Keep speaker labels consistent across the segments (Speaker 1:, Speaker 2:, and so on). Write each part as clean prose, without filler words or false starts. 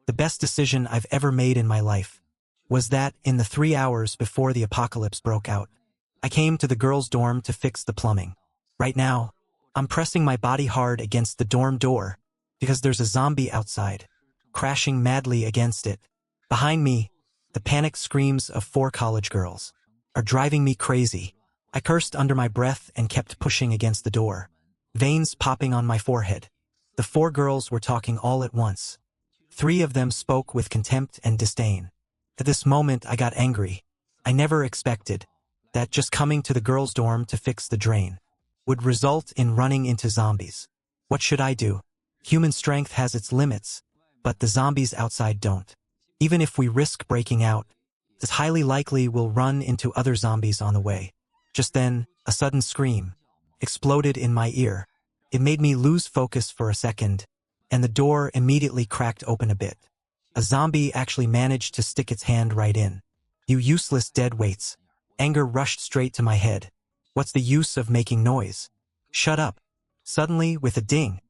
Speaker 1: The best decision I've ever made in my life was that in the 3 hours before the apocalypse broke out, I came to the girls' dorm to fix the plumbing. Right now, I'm pressing my body hard against the dorm door because there's a zombie outside, crashing madly against it. Behind me, the panicked screams of 4 college girls are driving me crazy. I cursed under my breath and kept pushing against the door, veins popping on my forehead. The 4 girls were talking all at once. 3 of them spoke with contempt and disdain. At this moment, I got angry. I never expected that just coming to the girls' dorm to fix the drain would result in running into zombies. What should I do? Human strength has its limits, but the zombies outside don't. Even if we risk breaking out, it's highly likely we'll run into other zombies on the way. Just then, a sudden scream exploded in my ear. It made me lose focus for a second, and the door immediately cracked open a bit. A zombie actually managed to stick its hand right in. You useless dead weights. Anger rushed straight to my head. What's the use of making noise? Shut up. Suddenly, with a ding,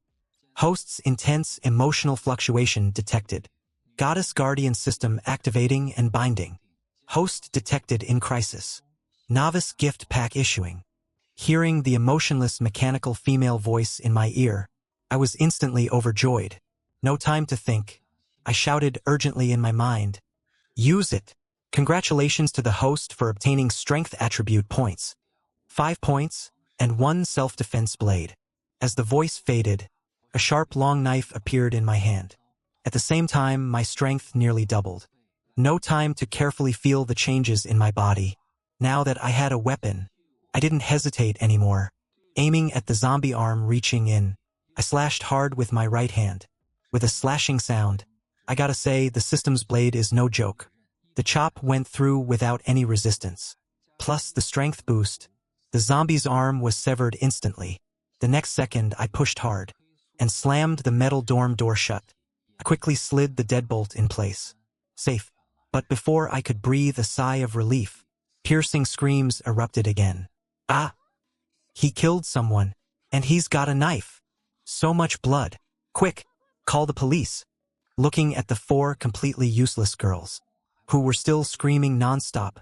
Speaker 1: host's intense emotional fluctuation detected. Goddess Guardian system activating and binding. Host detected in crisis. Novice gift pack issuing. Hearing the emotionless mechanical female voice in my ear, I was instantly overjoyed. No time to think. I shouted urgently in my mind. Use it. Congratulations to the host for obtaining strength attribute points. 5 points, and 1 self-defense blade. As the voice faded, a sharp long knife appeared in my hand. At the same time, my strength nearly doubled. No time to carefully feel the changes in my body. Now that I had a weapon, I didn't hesitate anymore. Aiming at the zombie arm reaching in, I slashed hard with my right hand. With a slashing sound, I gotta say the system's blade is no joke. The chop went through without any resistance. Plus the strength boost, the zombie's arm was severed instantly. The next second I pushed hard and slammed the metal dorm door shut. I quickly slid the deadbolt in place. Safe. But before I could breathe a sigh of relief, piercing screams erupted again. Ah! He killed someone, and he's got a knife. So much blood. Quick, call the police. Looking at the 4 completely useless girls, who were still screaming nonstop,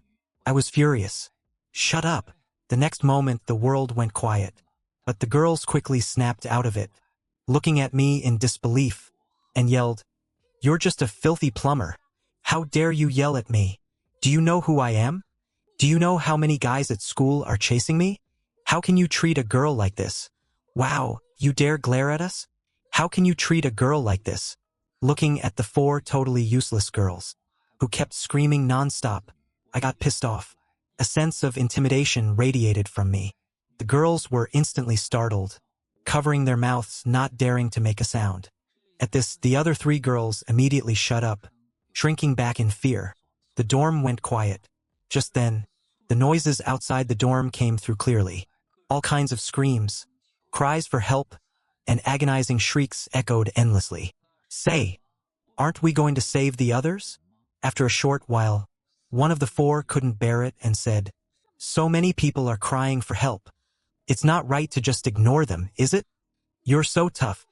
Speaker 1: I was furious. Shut up. The next moment the world went quiet, but the girls quickly snapped out of it, looking at me in disbelief, and yelled, "You're just a filthy plumber. How dare you yell at me? Do you know who I am? Do you know how many guys at school are chasing me? How can you treat a girl like this? Wow, you dare glare at us? How can you treat a girl like this?" Looking at the 4 totally useless girls, who kept screaming nonstop, I got pissed off. A sense of intimidation radiated from me. The girls were instantly startled, covering their mouths, not daring to make a sound. At this, the other 3 girls immediately shut up, shrinking back in fear. The dorm went quiet. Just then, the noises outside the dorm came through clearly. All kinds of screams, cries for help, and agonizing shrieks echoed endlessly. Say, aren't we going to save the others? After a short while, one of the 4 couldn't bear it and said, "So many people are crying for help. It's not right to just ignore them, is it? You're so tough.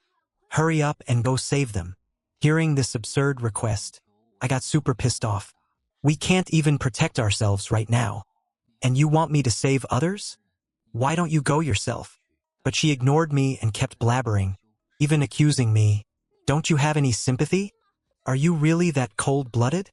Speaker 1: Hurry up and go save them." Hearing this absurd request, I got super pissed off. We can't even protect ourselves right now. And you want me to save others? Why don't you go yourself? But she ignored me and kept blabbering, even accusing me. Don't you have any sympathy? Are you really that cold-blooded?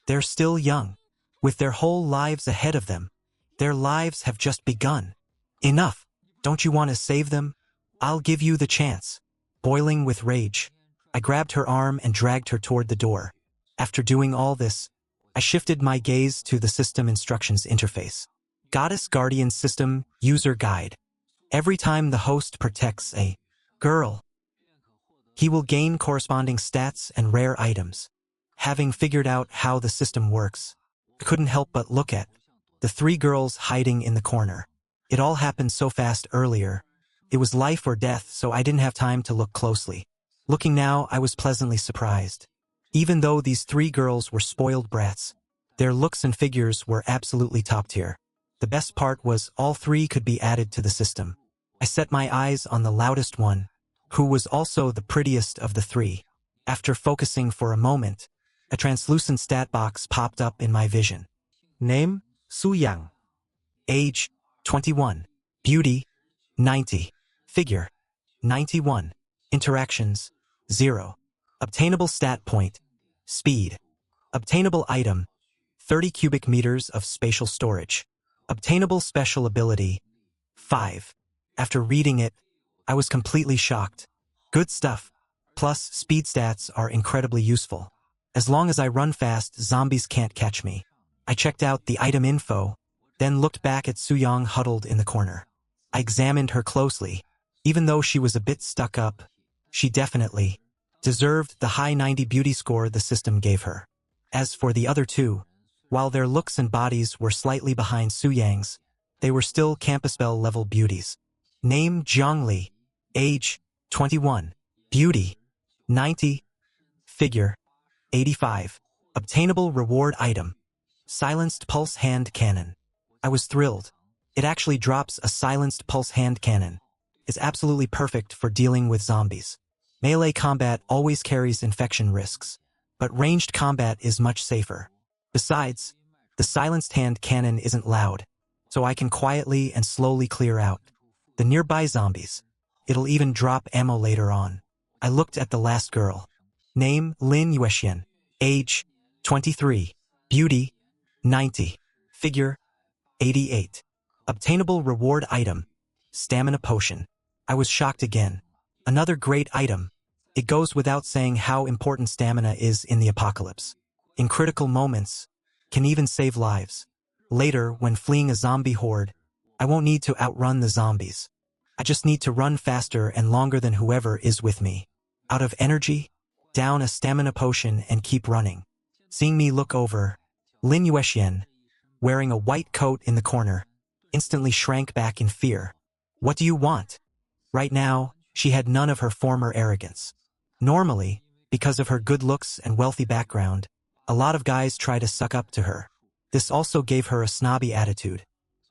Speaker 1: They're still young, with their whole lives ahead of them. Their lives have just begun. Enough. Don't you want to save them? I'll give you the chance. Boiling with rage, I grabbed her arm and dragged her toward the door. After doing all this, I shifted my gaze to the System Instructions interface. Goddess Guardian System User Guide. Every time the host protects a girl, he will gain corresponding stats and rare items. Having figured out how the system works, I couldn't help but look at the 3 girls hiding in the corner. It all happened so fast earlier. It was life or death, so I didn't have time to look closely. Looking now, I was pleasantly surprised. Even though these 3 girls were spoiled brats, their looks and figures were absolutely top tier. The best part was all 3 could be added to the system. I set my eyes on the loudest one, who was also the prettiest of the 3. After focusing for a moment, a translucent stat box popped up in my vision. Name, Su-yang. Age, 21. Beauty, 90. Figure, 91. Interactions, 0. Obtainable stat point, speed. Obtainable item, 30 cubic meters of spatial storage. Obtainable special ability, 5. After reading it, I was completely shocked. Good stuff. Plus, speed stats are incredibly useful. As long as I run fast, zombies can't catch me. I checked out the item info, then looked back at Su-yang huddled in the corner. I examined her closely. Even though she was a bit stuck up, she definitely deserved the high 90 beauty score the system gave her. As for the other two, while their looks and bodies were slightly behind Su-yang's, they were still Campus Belle level beauties. Name Zhongli. Age 21. Beauty 90. Figure 85. Obtainable reward item. Silenced pulse hand cannon. I was thrilled. It actually drops a silenced pulse hand cannon. It's absolutely perfect for dealing with zombies. Melee combat always carries infection risks, but ranged combat is much safer. Besides, the silenced hand cannon isn't loud, so I can quietly and slowly clear out the nearby zombies. It'll even drop ammo later on. I looked at the last girl. Name Lin Yuexian. Age 23. Beauty 90. Figure 88. Obtainable reward item. Stamina potion. I was shocked again. Another great item. It goes without saying how important stamina is in the apocalypse. In critical moments, can even save lives. Later, when fleeing a zombie horde, I won't need to outrun the zombies. I just need to run faster and longer than whoever is with me. Out of energy, down a stamina potion and keep running. Seeing me look over, Lin Yuexian, wearing a white coat in the corner, instantly shrank back in fear. What do you want? Right now, she had none of her former arrogance. Normally, because of her good looks and wealthy background, a lot of guys try to suck up to her. This also gave her a snobby attitude,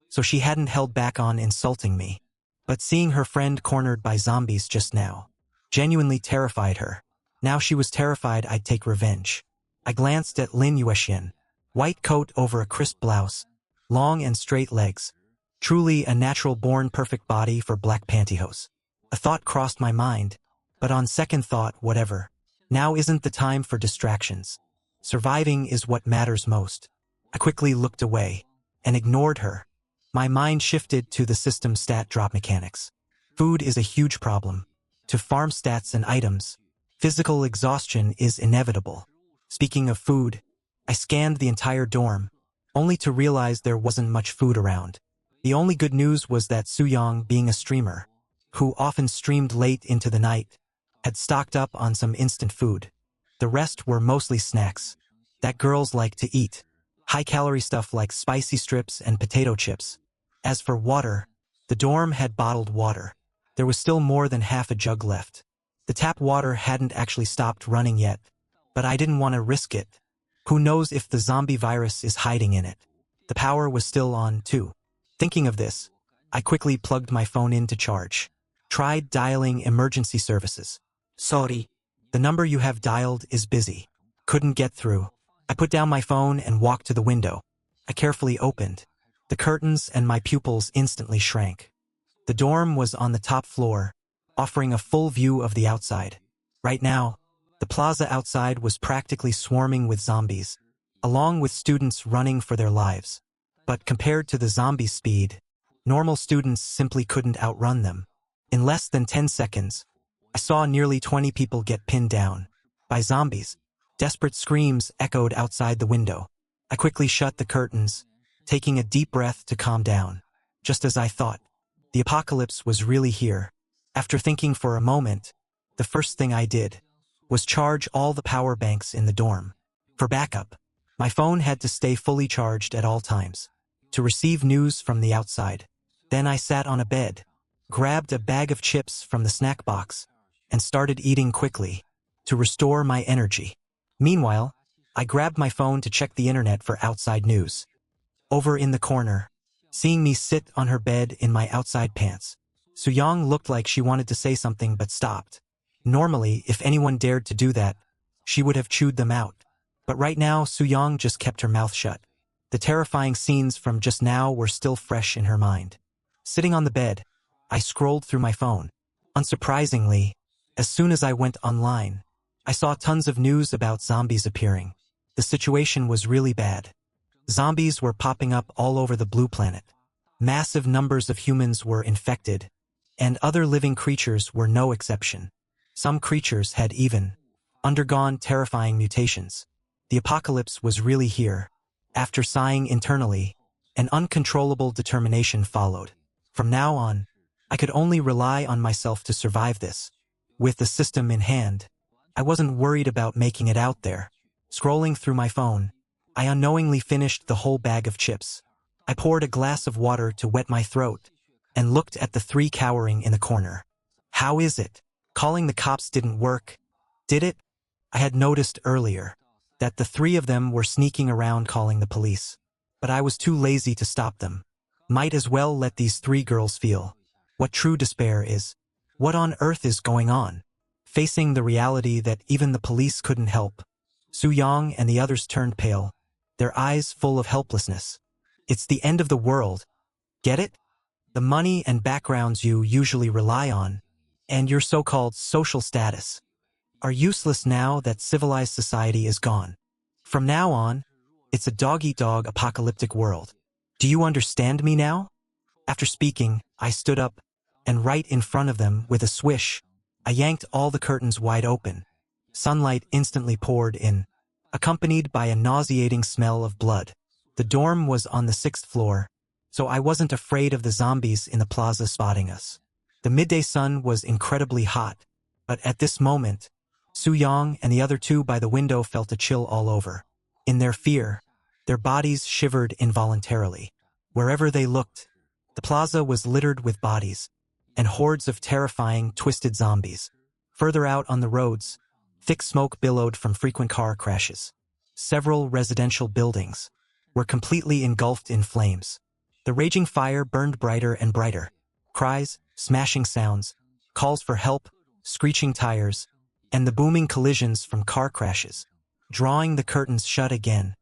Speaker 1: so she hadn't held back on insulting me. But seeing her friend cornered by zombies just now genuinely terrified her. Now she was terrified I'd take revenge. I glanced at Lin Yuexian. White coat over a crisp blouse, long and straight legs. Truly a natural-born perfect body for black pantyhose. A thought crossed my mind, but on second thought, whatever. Now isn't the time for distractions. Surviving is what matters most. I quickly looked away and ignored her. My mind shifted to the system stat drop mechanics. Food is a huge problem. To farm stats and items, physical exhaustion is inevitable. Speaking of food, I scanned the entire dorm, only to realize there wasn't much food around. The only good news was that Su-yang, being a streamer, who often streamed late into the night, had stocked up on some instant food. The rest were mostly snacks that girls like to eat. High-calorie stuff like spicy strips and potato chips. As for water, the dorm had bottled water. There was still more than half a jug left. The tap water hadn't actually stopped running yet, but I didn't want to risk it. Who knows if the zombie virus is hiding in it? The power was still on, too. Thinking of this, I quickly plugged my phone in to charge. Tried dialing emergency services. Sorry, the number you have dialed is busy. Couldn't get through. I put down my phone and walked to the window. I carefully opened the curtains and my pupils instantly shrank. The dorm was on the top floor, offering a full view of the outside. Right now, the plaza outside was practically swarming with zombies, along with students running for their lives. But compared to the zombies' speed, normal students simply couldn't outrun them. In less than 10 seconds, I saw nearly 20 people get pinned down by zombies. Desperate screams echoed outside the window. I quickly shut the curtains, taking a deep breath to calm down. Just as I thought, the apocalypse was really here. After thinking for a moment, the first thing I did was charge all the power banks in the dorm. For backup, my phone had to stay fully charged at all times to receive news from the outside. Then I sat on a bed, grabbed a bag of chips from the snack box, and started eating quickly to restore my energy. Meanwhile, I grabbed my phone to check the internet for outside news. Over in the corner, seeing me sit on her bed in my outside pants, Su-yang looked like she wanted to say something but stopped. Normally, if anyone dared to do that, she would have chewed them out. But right now, Soo-young just kept her mouth shut. The terrifying scenes from just now were still fresh in her mind. Sitting on the bed, I scrolled through my phone. Unsurprisingly, as soon as I went online, I saw tons of news about zombies appearing. The situation was really bad. Zombies were popping up all over the blue planet. Massive numbers of humans were infected, and other living creatures were no exception. Some creatures had even undergone terrifying mutations. The apocalypse was really here. After sighing internally, an uncontrollable determination followed. From now on, I could only rely on myself to survive this. With the system in hand, I wasn't worried about making it out there. Scrolling through my phone, I unknowingly finished the whole bag of chips. I poured a glass of water to wet my throat and looked at the three cowering in the corner. How is it? Calling the cops didn't work, did it? I had noticed earlier that the three of them were sneaking around calling the police, but I was too lazy to stop them. Might as well let these three girls feel what true despair is. What on earth is going on? Facing the reality that even the police couldn't help, Soo-young and the others turned pale, their eyes full of helplessness. It's the end of the world. Get it? The money and backgrounds you usually rely on, and your so-called social status, are useless now that civilized society is gone. From now on, it's a dog-eat-dog apocalyptic world. Do you understand me now? After speaking, I stood up, and right in front of them, with a swish, I yanked all the curtains wide open. Sunlight instantly poured in, accompanied by a nauseating smell of blood. The dorm was on the 6th floor, so I wasn't afraid of the zombies in the plaza spotting us. The midday sun was incredibly hot, but at this moment, Soo-young and the other two by the window felt a chill all over. In their fear, their bodies shivered involuntarily. Wherever they looked, the plaza was littered with bodies and hordes of terrifying, twisted zombies. Further out on the roads, thick smoke billowed from frequent car crashes. Several residential buildings were completely engulfed in flames. The raging fire burned brighter and brighter. Cries, smashing sounds, calls for help, screeching tires, and the booming collisions from car crashes. Drawing the curtains shut again,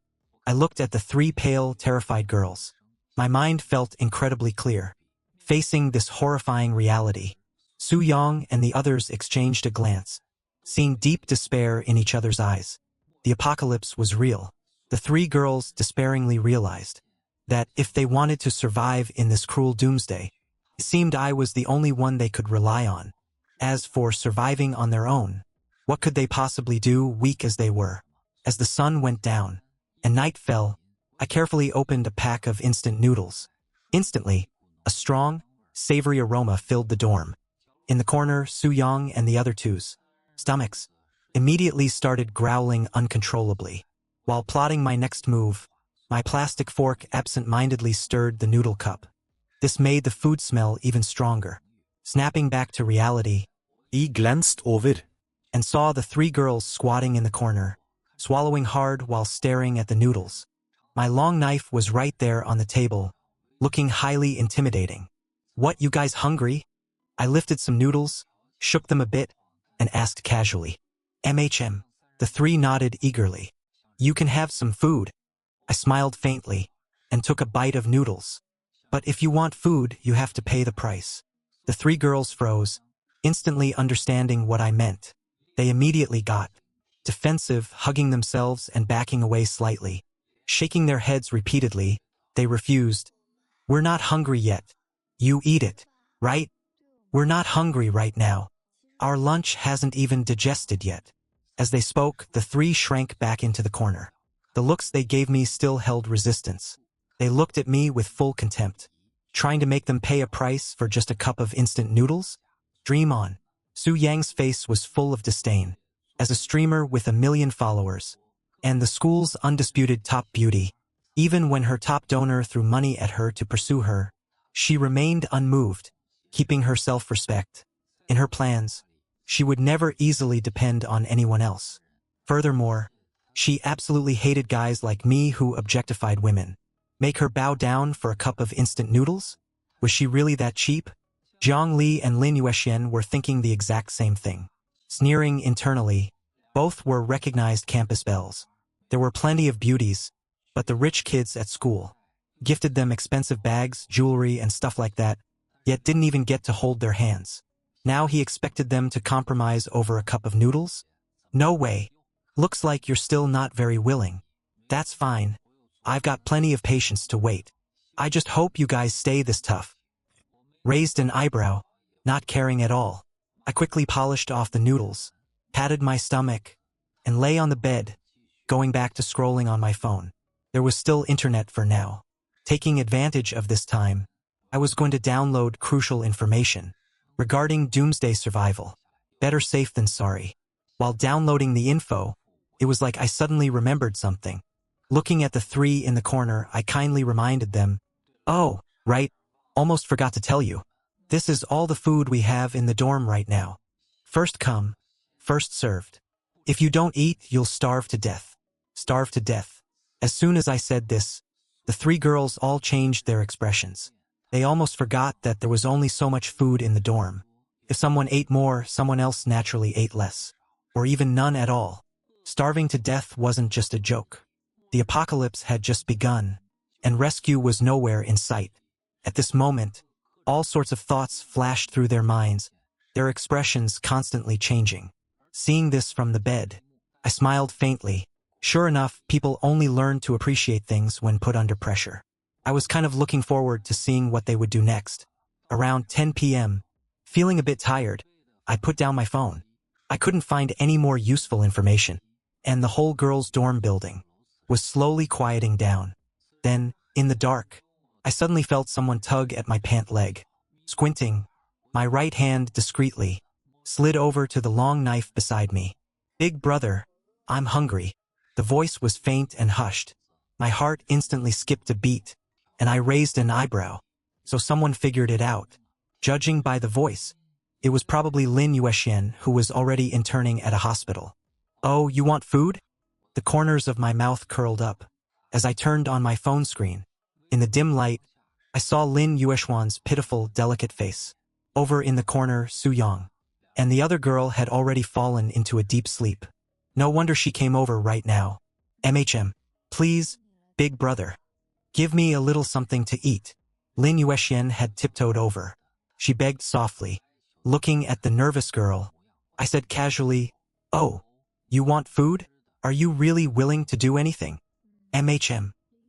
Speaker 1: I looked at the three pale, terrified girls. My mind felt incredibly clear. Facing this horrifying reality, Soo-young and the others exchanged a glance, seeing deep despair in each other's eyes. The apocalypse was real. The three girls despairingly realized that if they wanted to survive in this cruel doomsday, it seemed I was the only one they could rely on. As for surviving on their own, what could they possibly do, weak as they were? As the sun went down and night fell, I carefully opened a pack of instant noodles. Instantly, a strong, savory aroma filled the dorm. In the corner, Soo-young and the other two's stomachs immediately started growling uncontrollably. While plotting my next move, my plastic fork absent-mindedly stirred the noodle cup. This made the food smell even stronger. Snapping back to reality,
Speaker 2: I glanced over
Speaker 1: and saw the three girls squatting in the corner, swallowing hard while staring at the noodles. My long knife was right there on the table, looking highly intimidating. "What, you guys hungry?" I lifted some noodles, shook them a bit, and asked casually. "MHM." The three nodded eagerly. "You can have some food." I smiled faintly and took a bite of noodles. "But if you want food, you have to pay the price." The three girls froze, instantly understanding what I meant. They immediately got defensive, hugging themselves and backing away slightly. Shaking their heads repeatedly, they refused. "We're not hungry yet. You eat it, right? We're not hungry right now. Our lunch hasn't even digested yet." As they spoke, the three shrank back into the corner. The looks they gave me still held resistance. They looked at me with full contempt. Trying to make them pay a price for just a cup of instant noodles? Dream on. Soo-young's face was full of disdain. As a streamer with 1 million followers, and the school's undisputed top beauty, even when her top donor threw money at her to pursue her, she remained unmoved, keeping her self-respect. In her plans, she would never easily depend on anyone else. Furthermore, she absolutely hated guys like me who objectified women. Make her bow down for a cup of instant noodles? Was she really that cheap? Zhang Li and Lin Yuexian were thinking the exact same thing. Sneering internally, both were recognized campus belles. There were plenty of beauties, but the rich kids at school gifted them expensive bags, jewelry, and stuff like that, yet didn't even get to hold their hands. Now he expected them to compromise over a cup of noodles? No way. Looks like you're still not very willing. That's fine. I've got plenty of patience to wait. I just hope you guys stay this tough. Raised an eyebrow, not caring at all. I quickly polished off the noodles, patted my stomach, and lay on the bed, going back to scrolling on my phone. There was still internet for now. Taking advantage of this time, I was going to download crucial information regarding doomsday survival. Better safe than sorry. While downloading the info, it was like I suddenly remembered something. Looking at the three in the corner, I kindly reminded them, "Oh, right, almost forgot to tell you. This is all the food we have in the dorm right now. First come, first served. If you don't eat, you'll starve to death." Starve to death. As soon as I said this, the three girls all changed their expressions. They almost forgot that there was only so much food in the dorm. If someone ate more, someone else naturally ate less. Or even none at all. Starving to death wasn't just a joke. The apocalypse had just begun, and rescue was nowhere in sight. At this moment, all sorts of thoughts flashed through their minds, their expressions constantly changing. Seeing this from the bed, I smiled faintly. Sure enough, people only learn to appreciate things when put under pressure. I was kind of looking forward to seeing what they would do next. Around 10 p.m., feeling a bit tired, I put down my phone. I couldn't find any more useful information, and the whole girls' dorm building was slowly quieting down. Then, in the dark, I suddenly felt someone tug at my pant leg. Squinting, my right hand discreetly slid over to the long knife beside me. "Big brother, I'm hungry." The voice was faint and hushed. My heart instantly skipped a beat, and I raised an eyebrow. So someone figured it out. Judging by the voice, it was probably Lin Yuexian, who was already interning at a hospital. "Oh, you want food?" The corners of my mouth curled up as I turned on my phone screen. In the dim light, I saw Lin Yuexian's pitiful, delicate face. Over in the corner, Su Yang and the other girl had already fallen into a deep sleep. No wonder she came over right now. Please, big brother. Give me a little something to eat." Lin Yuexian had tiptoed over. She begged softly. Looking at the nervous girl, I said casually, "Oh, you want food? Are you really willing to do anything?"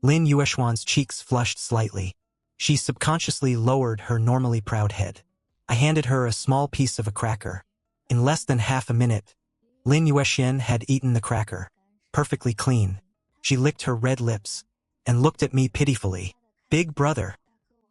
Speaker 1: Lin Yuexian's cheeks flushed slightly. She subconsciously lowered her normally proud head. I handed her a small piece of a cracker. In less than half a minute, Lin Yuexian had eaten the cracker, perfectly clean. She licked her red lips and looked at me pitifully. "Big brother,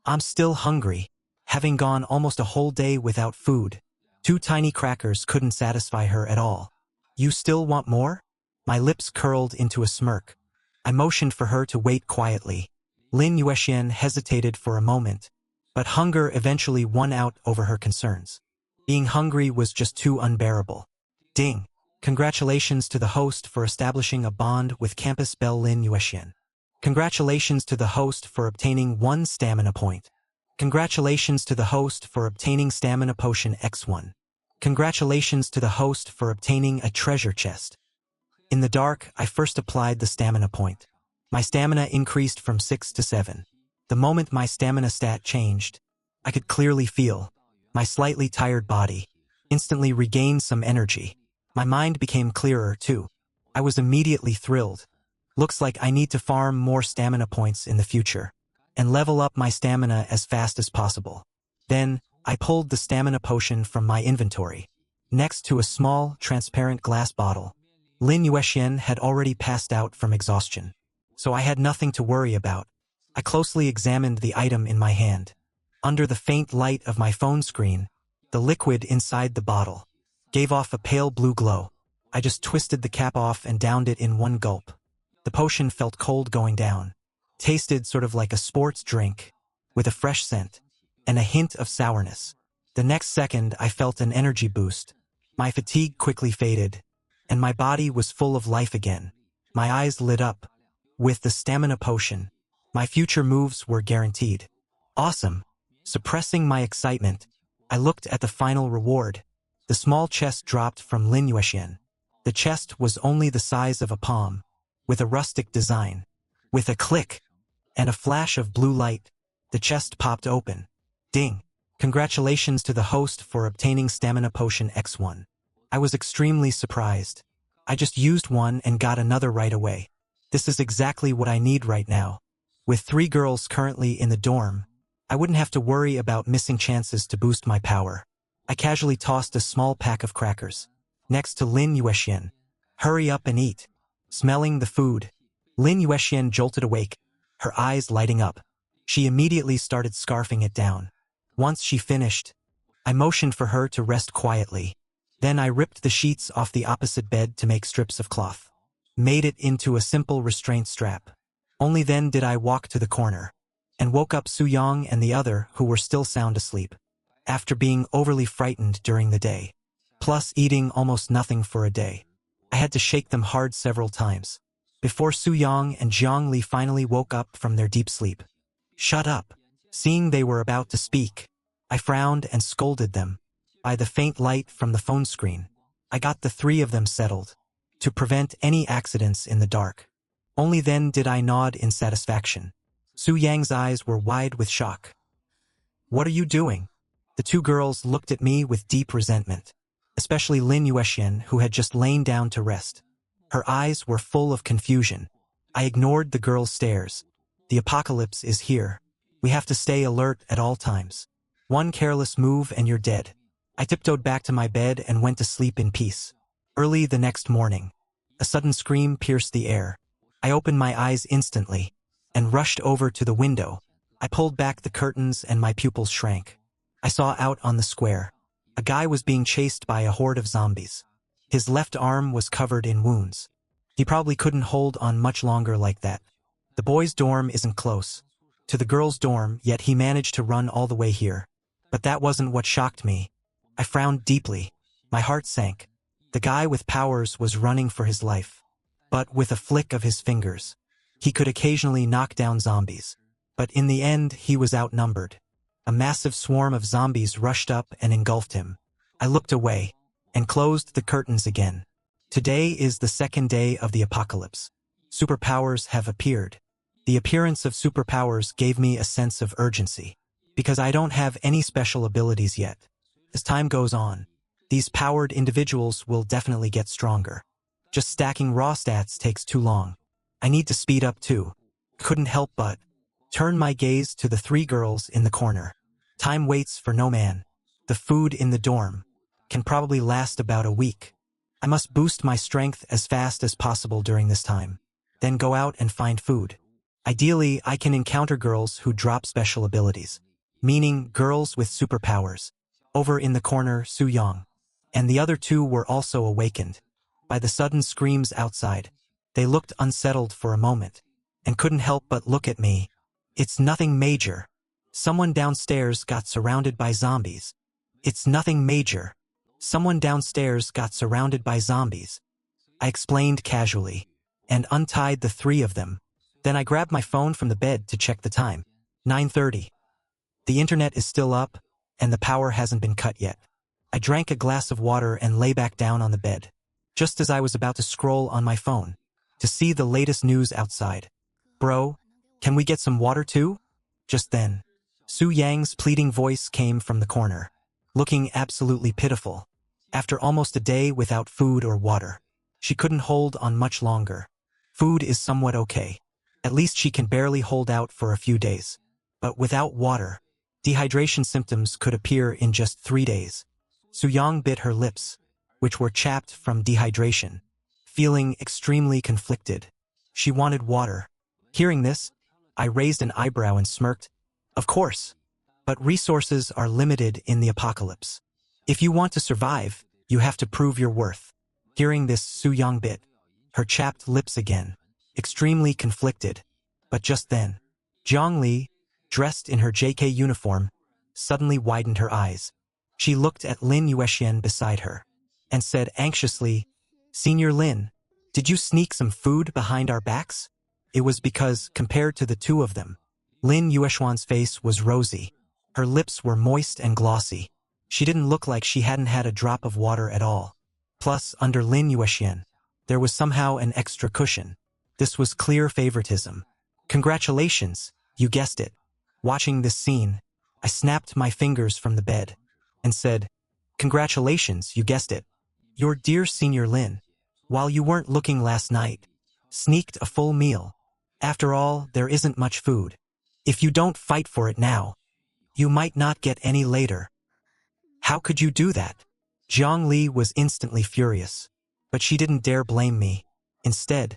Speaker 1: I'm still hungry." Having gone almost a whole day without food, 2 tiny crackers couldn't satisfy her at all. "You still want more?" My lips curled into a smirk. I motioned for her to wait quietly. Lin Yuexian hesitated for a moment, but hunger eventually won out over her concerns. Being hungry was just too unbearable. Ding! Congratulations to the host for establishing a bond with campus belle Lin Yuexian. Congratulations to the host for obtaining 1 stamina point. Congratulations to the host for obtaining stamina potion X1. Congratulations to the host for obtaining a treasure chest. In the dark, I first applied the stamina point. My stamina increased from 6 to 7. The moment my stamina stat changed, I could clearly feel my slightly tired body instantly regain some energy. My mind became clearer, too. I was immediately thrilled. Looks like I need to farm more stamina points in the future and level up my stamina as fast as possible. Then, I pulled the stamina potion from my inventory. Next to a small, transparent glass bottle, Lin Yuexian had already passed out from exhaustion, so I had nothing to worry about. I closely examined the item in my hand. Under the faint light of my phone screen, the liquid inside the bottle gave off a pale blue glow. I just twisted the cap off and downed it in one gulp. The potion felt cold going down. Tasted sort of like a sports drink, with a fresh scent and a hint of sourness. The next second, I felt an energy boost. My fatigue quickly faded, and my body was full of life again. My eyes lit up. With the stamina potion, my future moves were guaranteed. Awesome! Suppressing my excitement, I looked at the final reward. The small chest dropped from Lin Yuexian. The chest was only the size of a palm, with a rustic design. With a click and a flash of blue light, the chest popped open. Ding! Congratulations to the host for obtaining Stamina Potion X1. I was extremely surprised. I just used one and got another right away. This is exactly what I need right now. With 3 girls currently in the dorm, I wouldn't have to worry about missing chances to boost my power. I casually tossed a small pack of crackers next to Lin Yuexian. Hurry up and eat. Smelling the food, Lin Yuexian jolted awake, her eyes lighting up. She immediately started scarfing it down. Once she finished, I motioned for her to rest quietly. Then I ripped the sheets off the opposite bed to make strips of cloth. Made it into a simple restraint strap. Only then did I walk to the corner and woke up Su Yang and the other who were still sound asleep. After being overly frightened during the day, plus eating almost nothing for a day, I had to shake them hard several times before Su Yang and Jiang Li finally woke up from their deep sleep. Shut up! Seeing they were about to speak, I frowned and scolded them. By the faint light from the phone screen, I got the 3 of them settled, to prevent any accidents in the dark. Only then did I nod in satisfaction. Su Yang's eyes were wide with shock. What are you doing? The 2 girls looked at me with deep resentment, especially Lin Yuexian, who had just lain down to rest. Her eyes were full of confusion. I ignored the girls' stares. The apocalypse is here. We have to stay alert at all times. One careless move and you're dead. I tiptoed back to my bed and went to sleep in peace. Early the next morning, a sudden scream pierced the air. I opened my eyes instantly and rushed over to the window. I pulled back the curtains and my pupils shrank. I saw out on the square. A guy was being chased by a horde of zombies. His left arm was covered in wounds. He probably couldn't hold on much longer like that. The boys' dorm isn't close to the girls' dorm, yet he managed to run all the way here. But that wasn't what shocked me. I frowned deeply. My heart sank. The guy with powers was running for his life. But with a flick of his fingers, he could occasionally knock down zombies. But in the end, he was outnumbered. A massive swarm of zombies rushed up and engulfed him. I looked away and closed the curtains again. Today is the 2nd day of the apocalypse. Superpowers have appeared. The appearance of superpowers gave me a sense of urgency, because I don't have any special abilities yet. As time goes on, these powered individuals will definitely get stronger. Just stacking raw stats takes too long. I need to speed up too. Couldn't help but turn my gaze to the 3 girls in the corner. Time waits for no man. The food in the dorm can probably last about a week. I must boost my strength as fast as possible during this time, then go out and find food. Ideally, I can encounter girls who drop special abilities, meaning girls with superpowers. Over in the corner, Su Yang and the other 2 were also awakened by the sudden screams outside. They looked unsettled for a moment and couldn't help but look at me. It's nothing major. Someone downstairs got surrounded by zombies. It's nothing major. Someone downstairs got surrounded by zombies. I explained casually and untied the 3 of them. Then I grabbed my phone from the bed to check the time. 9:30. The internet is still up, and the power hasn't been cut yet. I drank a glass of water and lay back down on the bed, just as I was about to scroll on my phone to see the latest news outside. Bro, can we get some water too? Just then, Su Yang's pleading voice came from the corner, looking absolutely pitiful. After almost a day without food or water, she couldn't hold on much longer. Food is somewhat okay. At least she can barely hold out for a few days. But without water, dehydration symptoms could appear in just 3 days. Su Yang bit her lips, which were chapped from dehydration, feeling extremely conflicted. She wanted water. Hearing this, I raised an eyebrow and smirked. Of course, but resources are limited in the apocalypse. If you want to survive, you have to prove your worth. Hearing this, Su Yang bit her chapped lips again, extremely conflicted. But just then, Jiang Li, dressed in her JK uniform, suddenly widened her eyes. She looked at Lin Yuexian beside her and said anxiously, "Senior Lin, did you sneak some food behind our backs?" It was because, compared to the 2 of them, Lin Yuexian's face was rosy. Her lips were moist and glossy. She didn't look like she hadn't had a drop of water at all. Plus, under Lin Yuexian, there was somehow an extra cushion. This was clear favoritism. Congratulations, you guessed it. Watching this scene, I snapped my fingers from the bed and said, congratulations, you guessed it. Your dear Senior Lin, while you weren't looking last night, sneaked a full meal. After all, there isn't much food. If you don't fight for it now, you might not get any later. How could you do that? Zhang Li was instantly furious, but she didn't dare blame me. Instead,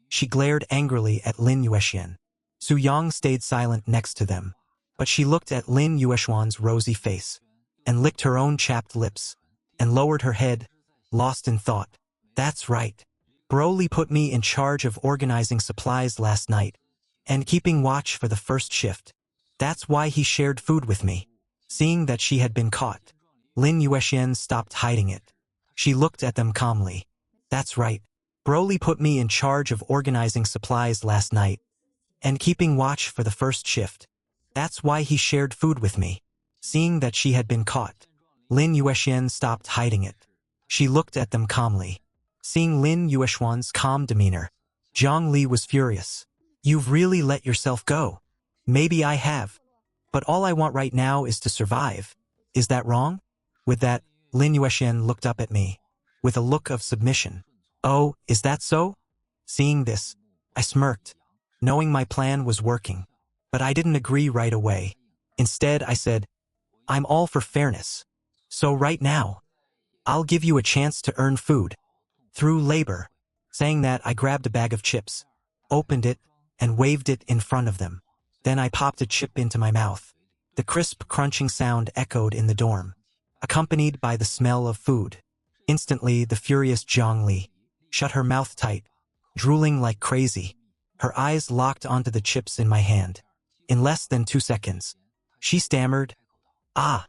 Speaker 1: she glared angrily at Lin Yuexian. Su Yang stayed silent next to them, but she looked at Lin Yuexian's rosy face, and licked her own chapped lips, and lowered her head, lost in thought. That's right. Broly put me in charge of organizing supplies last night, and keeping watch for the first shift. That's why he shared food with me. Seeing that she had been caught, Lin Yuexian stopped hiding it. She looked at them calmly. That's right. Broly put me in charge of organizing supplies last night, and keeping watch for the first shift. That's why he shared food with me. Seeing that she had been caught, Lin Yuexian stopped hiding it. She looked at them calmly. Seeing Lin Yuexian's calm demeanor, Zhang Li was furious. You've really let yourself go. Maybe I have. But all I want right now is to survive. Is that wrong? With that, Lin Yuexian looked up at me, with a look of submission. Oh, is that so? Seeing this, I smirked, knowing my plan was working. But I didn't agree right away. Instead, I said, I'm all for fairness. So right now, I'll give you a chance to earn food. Through labor. Saying that, I grabbed a bag of chips, opened it, and waved it in front of them. Then I popped a chip into my mouth. The crisp, crunching sound echoed in the dorm, accompanied by the smell of food. Instantly, the furious Zhang Li shut her mouth tight, drooling like crazy. Her eyes locked onto the chips in my hand. In less than 2 seconds, she stammered, Ah,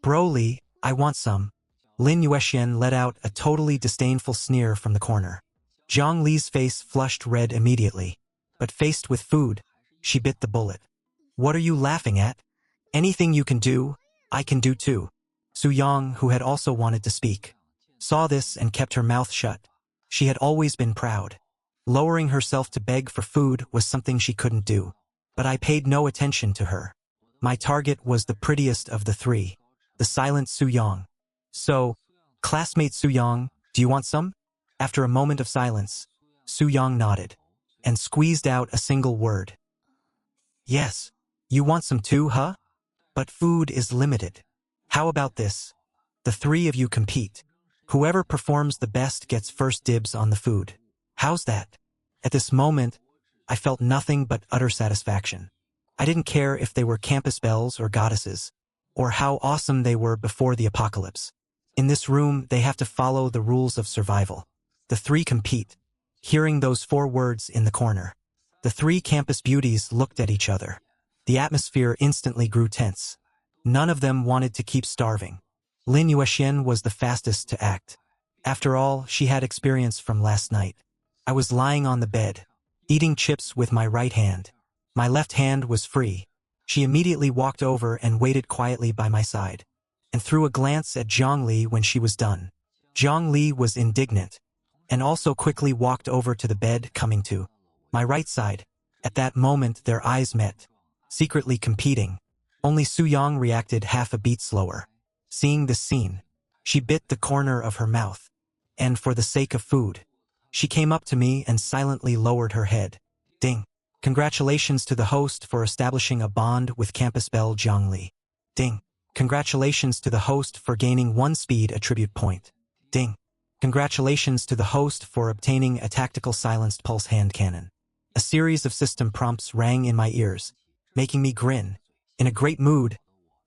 Speaker 1: Broly, I want some. Lin Yuexian let out a totally disdainful sneer from the corner. Zhang Li's face flushed red immediately, but faced with food, she bit the bullet. What are you laughing at? Anything you can do, I can do too. Su Yang, who had also wanted to speak, saw this and kept her mouth shut. She had always been proud. Lowering herself to beg for food was something she couldn't do. But I paid no attention to her. My target was the prettiest of the three, the silent Su Yang. So, classmate Su Yang, do you want some? After a moment of silence, Su Yang nodded, and squeezed out a single word. Yes. You want some too, huh? But food is limited. How about this? The three of you compete. Whoever performs the best gets first dibs on the food. How's that? At this moment, I felt nothing but utter satisfaction. I didn't care if they were campus belles or goddesses, or how awesome they were before the apocalypse. In this room, they have to follow the rules of survival. The three compete. Hearing those 4 words in the corner, the 3 campus beauties looked at each other. The atmosphere instantly grew tense. None of them wanted to keep starving. Lin Yuexian was the fastest to act. After all, she had experience from last night. I was lying on the bed, eating chips with my right hand. My left hand was free. She immediately walked over and waited quietly by my side, and threw a glance at Zhang Li when she was done. Zhang Li was indignant, and also quickly walked over to the bed, coming to my right side. At that moment, their eyes met, secretly competing. Only Su Yang reacted half a beat slower. Seeing this scene, she bit the corner of her mouth, and for the sake of food, she came up to me and silently lowered her head. Ding. Congratulations to the host for establishing a bond with Campus Belle Zhang Li. Ding. Congratulations to the host for gaining 1 speed attribute point. Ding. Congratulations to the host for obtaining a tactical silenced pulse hand cannon. A series of system prompts rang in my ears, making me grin. In a great mood,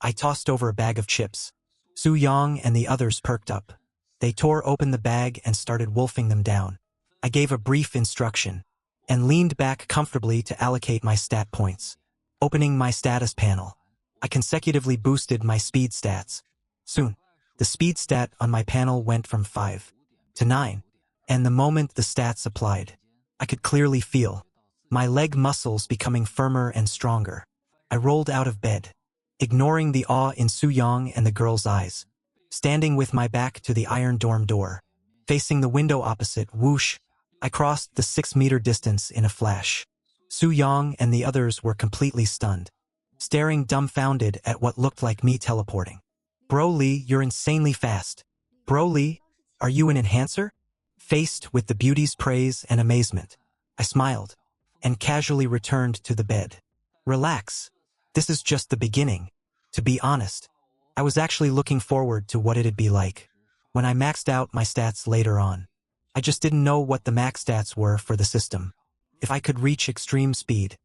Speaker 1: I tossed over a bag of chips. Su Yang and the others perked up. They tore open the bag and started wolfing them down. I gave a brief instruction, and leaned back comfortably to allocate my stat points. Opening my status panel, I consecutively boosted my speed stats. Soon, the speed stat on my panel went from 5 to 9, and the moment the stats applied, I could clearly feel my leg muscles becoming firmer and stronger. I rolled out of bed, ignoring the awe in Su-young and the girl's eyes. Standing with my back to the iron dorm door, facing the window opposite, whoosh, I crossed the 6-meter distance in a flash. Su-young and the others were completely stunned, staring dumbfounded at what looked like me teleporting. Broly, you're insanely fast. Broly, are you an enhancer? Faced with the beauty's praise and amazement, I smiled and casually returned to the bed. Relax. This is just the beginning. To be honest, I was actually looking forward to what it'd be like when I maxed out my stats later on. I just didn't know what the max stats were for the system. If I could reach extreme speed,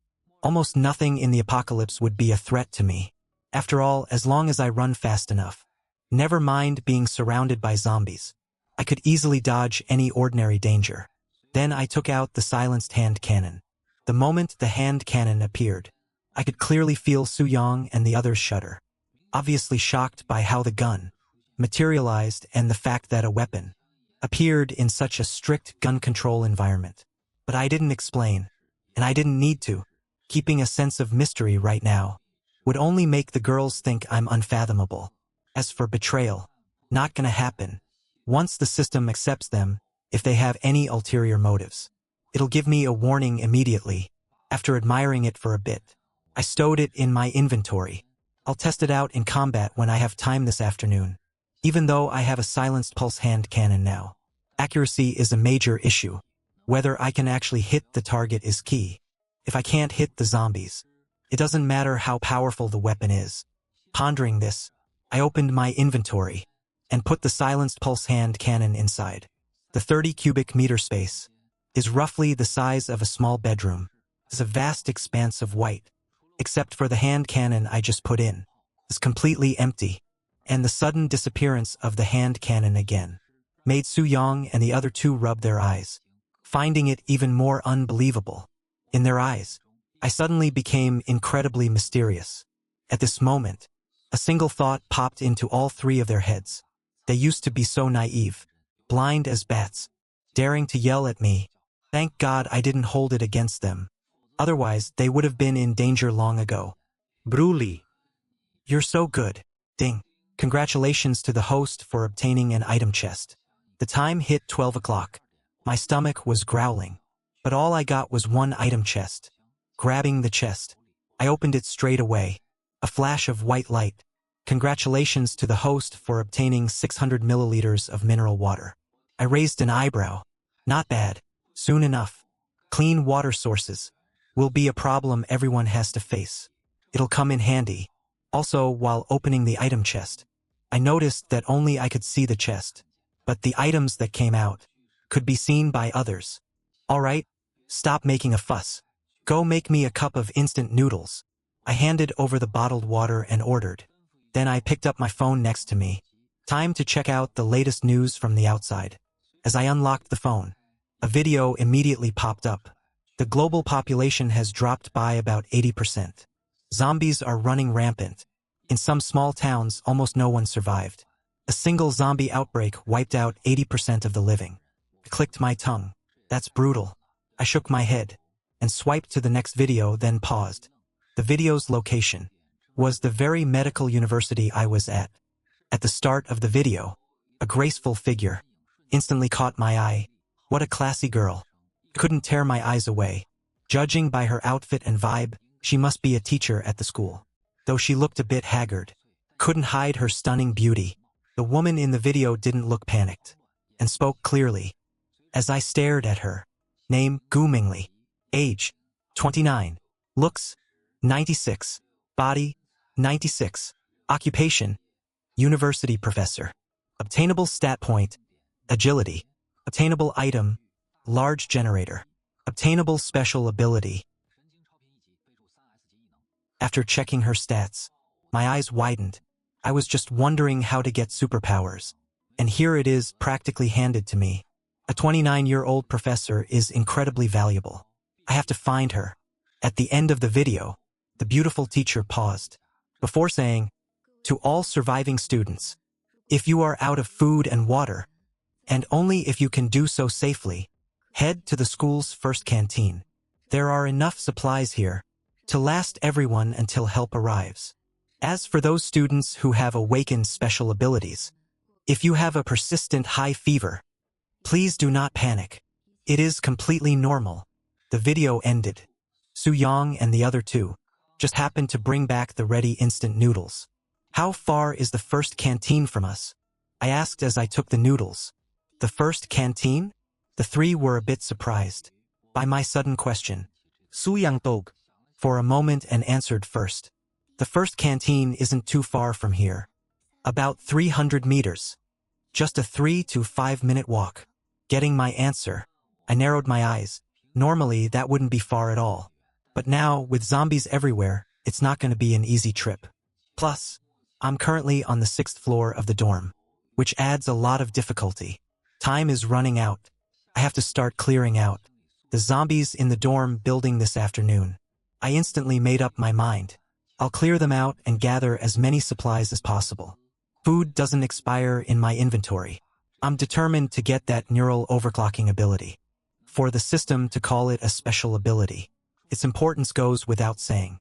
Speaker 1: almost nothing in the apocalypse would be a threat to me. After all, as long as I run fast enough, never mind being surrounded by zombies, I could easily dodge any ordinary danger. Then I took out the silenced hand cannon. The moment the hand cannon appeared, I could clearly feel Su-young and the others shudder, obviously shocked by how the gun materialized and the fact that a weapon appeared in such a strict gun control environment. But I didn't explain, and I didn't need to. Keeping a sense of mystery right now would only make the girls think I'm unfathomable. As for betrayal, not gonna happen. Once the system accepts them, if they have any ulterior motives, it'll give me a warning immediately. After admiring it for a bit, I stowed it in my inventory. I'll test it out in combat when I have time this afternoon. Even though I have a silenced pulse hand cannon now, accuracy is a major issue. Whether I can actually hit the target is key. If I can't hit the zombies, it doesn't matter how powerful the weapon is. Pondering this, I opened my inventory and put the silenced pulse hand cannon inside. The 30 cubic meter space is roughly the size of a small bedroom. It's a vast expanse of white, except for the hand cannon I just put in. It's completely empty, and the sudden disappearance of the hand cannon again made Su-young and the other two rub their eyes, finding it even more unbelievable. In their eyes, I suddenly became incredibly mysterious. At this moment, a single thought popped into all three of their heads. They used to be so naive, blind as bats, daring to yell at me. Thank God I didn't hold it against them. Otherwise, they would have been in danger long ago.
Speaker 2: Broly.
Speaker 1: You're so good. Ding. Congratulations to the host for obtaining an item chest. The time hit 12 o'clock. My stomach was growling, but all I got was one item chest. Grabbing the chest, I opened it straight away. A flash of white light. Congratulations to the host for obtaining 600 milliliters of mineral water. I raised an eyebrow. Not bad. Soon enough. Clean water sources will be a problem everyone has to face. It'll come in handy. Also, while opening the item chest, I noticed that only I could see the chest, but the items that came out could be seen by others. All right, stop making a fuss. Go make me a cup of instant noodles. I handed over the bottled water and ordered. Then I picked up my phone next to me. Time to check out the latest news from the outside. As I unlocked the phone, a video immediately popped up. The global population has dropped by about 80%. Zombies are running rampant. In some small towns, almost no one survived. A single zombie outbreak wiped out 80% of the living. I clicked my tongue. That's brutal. I shook my head and swiped to the next video, then paused. The video's location was the very medical university I was at. At the start of the video, a graceful figure instantly caught my eye. What a classy girl. I couldn't tear my eyes away. Judging by her outfit and vibe, she must be a teacher at the school. Though she looked a bit haggard, couldn't hide her stunning beauty. The woman in the video didn't look panicked and spoke clearly. As I stared at her, name, Gu Mingli. Age, 29. Looks, 96. Body, 96. Occupation, university professor. Obtainable stat point, agility. Obtainable item, large generator. Obtainable special ability. After checking her stats, my eyes widened. I was just wondering how to get superpowers. And here it is, practically handed to me. A 29-year-old professor is incredibly valuable. I have to find her. At the end of the video, the beautiful teacher paused before saying, to all surviving students, if you are out of food and water, and only if you can do so safely, head to the school's first canteen. There are enough supplies here to last everyone until help arrives. As for those students who have awakened special abilities, if you have a persistent high fever, please do not panic. It is completely normal. The video ended. Su-young and the other two just happened to bring back the ready instant noodles. How far is the first canteen from us? I asked as I took the noodles. The first canteen? The three were a bit surprised by my sudden question. Su-young took for a moment and answered first. The first canteen isn't too far from here. About 300 meters. Just a 3 to 5 minute walk. Getting my answer, I narrowed my eyes. Normally, that wouldn't be far at all. But now, with zombies everywhere, it's not going to be an easy trip. Plus, I'm currently on the 6th floor of the dorm, which adds a lot of difficulty. Time is running out. I have to start clearing out the zombies in the dorm building this afternoon. I instantly made up my mind. I'll clear them out and gather as many supplies as possible. Food doesn't expire in my inventory. I'm determined to get that neural overclocking ability. For the system to call it a special ability, its importance goes without saying.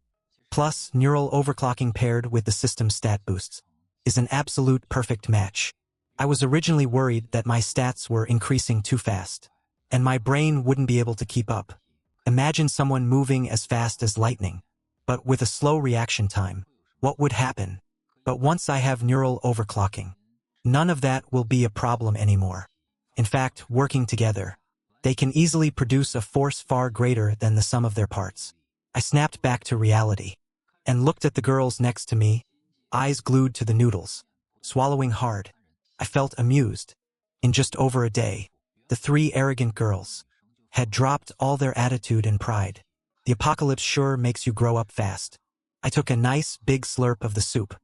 Speaker 1: Plus, neural overclocking paired with the system's stat boosts is an absolute perfect match. I was originally worried that my stats were increasing too fast, and my brain wouldn't be able to keep up. Imagine someone moving as fast as lightning, but with a slow reaction time. What would happen? But once I have neural overclocking, none of that will be a problem anymore. In fact, working together, they can easily produce a force far greater than the sum of their parts. I snapped back to reality and looked at the girls next to me, eyes glued to the noodles, swallowing hard. I felt amused. In just over a day, the three arrogant girls had dropped all their attitude and pride. The apocalypse sure makes you grow up fast. I took a nice big slurp of the soup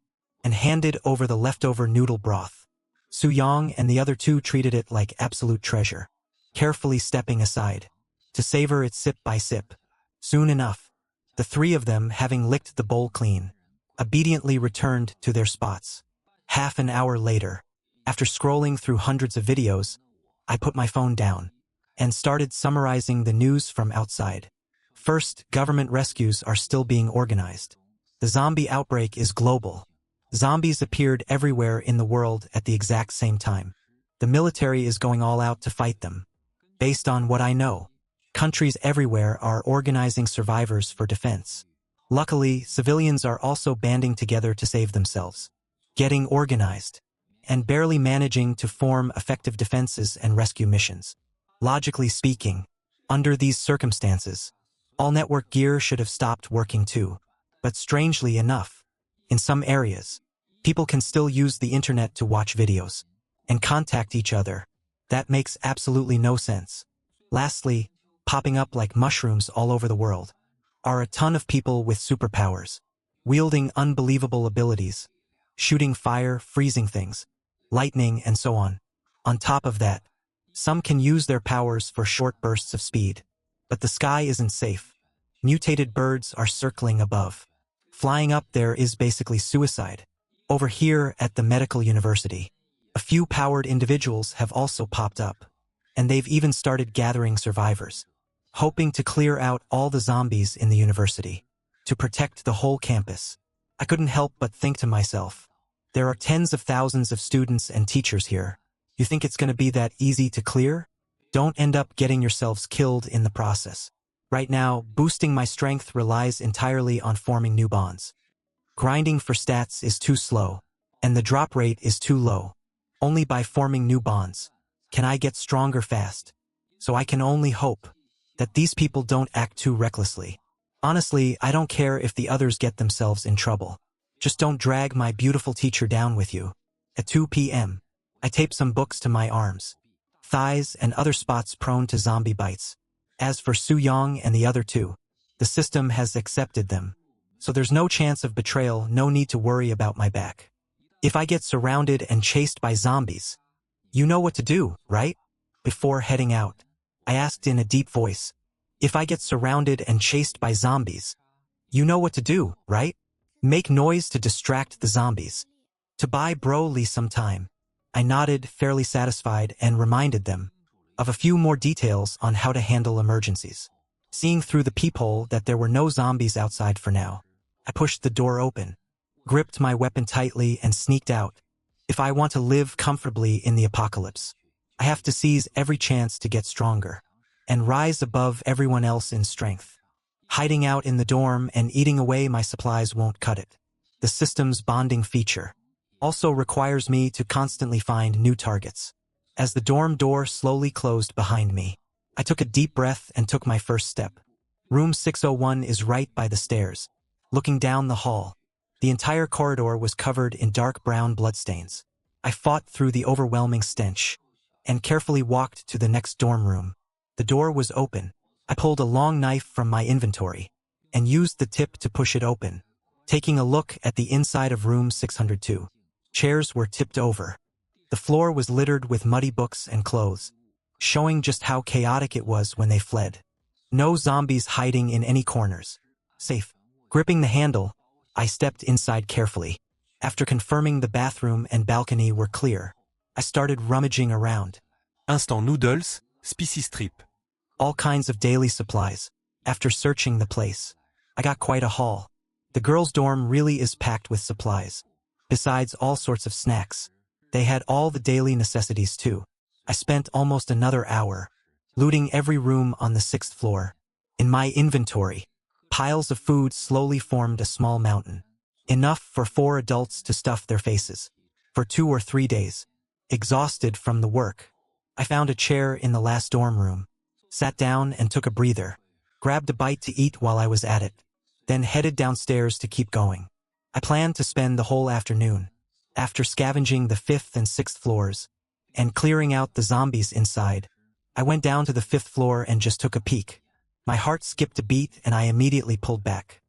Speaker 1: and handed over the leftover noodle broth. Su-young and the other two treated it like absolute treasure, carefully stepping aside to savor it sip by sip. Soon enough, the three of them, having licked the bowl clean, obediently returned to their spots. Half an hour later, after scrolling through hundreds of videos, I put my phone down and started summarizing the news from outside. First, government rescues are still being organized. The zombie outbreak is global. Zombies appeared everywhere in the world at the exact same time. The military is going all out to fight them. Based on what I know, countries everywhere are organizing survivors for defense. Luckily, civilians are also banding together to save themselves, getting organized, and barely managing to form effective defenses and rescue missions. Logically speaking, under these circumstances, all network gear should have stopped working too. But strangely enough, in some areas, people can still use the internet to watch videos and contact each other. That makes absolutely no sense. Lastly, popping up like mushrooms all over the world are a ton of people with superpowers, wielding unbelievable abilities, shooting fire, freezing things, lightning, and so on. On top of that, some can use their powers for short bursts of speed. But the sky isn't safe. Mutated birds are circling above. Flying up there is basically suicide. Over here at the medical university, a few powered individuals have also popped up, and they've even started gathering survivors, hoping to clear out all the zombies in the university, to protect the whole campus. I couldn't help but think to myself, there are tens of thousands of students and teachers here. You think it's going to be that easy to clear? Don't end up getting yourselves killed in the process. Right now, boosting my strength relies entirely on forming new bonds. Grinding for stats is too slow, and the drop rate is too low. Only by forming new bonds can I get stronger fast. So I can only hope that these people don't act too recklessly. Honestly, I don't care if the others get themselves in trouble. Just don't drag my beautiful teacher down with you. At 2 p.m., I tape some books to my arms, thighs, and other spots prone to zombie bites. As for Su-young and the other two, the system has accepted them. So there's no chance of betrayal, no need to worry about my back. If I get surrounded and chased by zombies, you know what to do, right? Before heading out, I asked in a deep voice, if I get surrounded and chased by zombies, you know what to do, right? Make noise to distract the zombies. To buy Broly some time. I nodded, fairly satisfied, and reminded them of a few more details on how to handle emergencies. Seeing through the peephole that there were no zombies outside for now, I pushed the door open. gripped my weapon tightly, and sneaked out. If I want to live comfortably in the apocalypse, I have to seize every chance to get stronger and rise above everyone else in strength. Hiding out in the dorm and eating away my supplies won't cut it. The system's bonding feature also requires me to constantly find new targets. As the dorm door slowly closed behind me, I took a deep breath and took my first step. Room 601 is right by the stairs. Looking down the hall, the entire corridor was covered in dark brown bloodstains. I fought through the overwhelming stench and carefully walked to the next dorm room. The door was open. I pulled a long knife from my inventory and used the tip to push it open. Taking a look at the inside of room 602, chairs were tipped over. The floor was littered with muddy books and clothes, showing just how chaotic it was when they fled. No zombies hiding in any corners. Safe. Gripping the handle, I stepped inside carefully. After confirming the bathroom and balcony were clear, I started rummaging around.
Speaker 2: Instant noodles, spicy strip.
Speaker 1: All kinds of daily supplies. After searching the place, I got quite a haul. The girls' dorm really is packed with supplies. Besides all sorts of snacks, they had all the daily necessities too. I spent almost another hour looting every room on the 6th floor. In my inventory, piles of food slowly formed a small mountain, enough for 4 adults to stuff their faces. For 2 or 3 days, exhausted from the work, I found a chair in the last dorm room, sat down and took a breather, grabbed a bite to eat while I was at it, then headed downstairs to keep going. I planned to spend the whole afternoon, after scavenging the 5th and 6th floors and clearing out the zombies inside. I went down to the 5th floor and just took a peek. My heart skipped a beat and I immediately pulled back.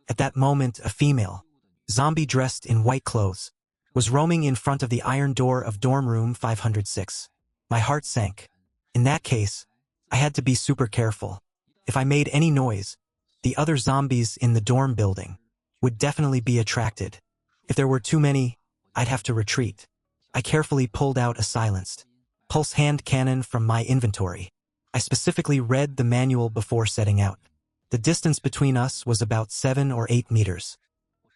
Speaker 1: At that moment, a female, zombie dressed in white clothes, was roaming in front of the iron door of dorm room 506. My heart sank. In that case, I had to be super careful. If I made any noise, the other zombies in the dorm building would definitely be attracted. If there were too many, I'd have to retreat. I carefully pulled out a silenced pulse hand cannon from my inventory. I specifically read the manual before setting out. The distance between us was about 7 or 8 meters.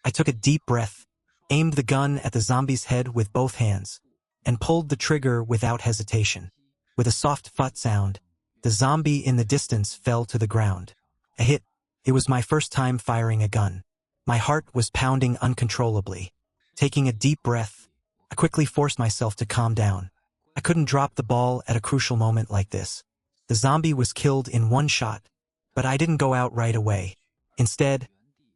Speaker 1: I took a deep breath, aimed the gun at the zombie's head with both hands, and pulled the trigger without hesitation. With a soft thud sound, the zombie in the distance fell to the ground. A hit. It was my first time firing a gun. My heart was pounding uncontrollably. Taking a deep breath, I quickly forced myself to calm down. I couldn't drop the ball at a crucial moment like this. The zombie was killed in one shot, but I didn't go out right away. Instead,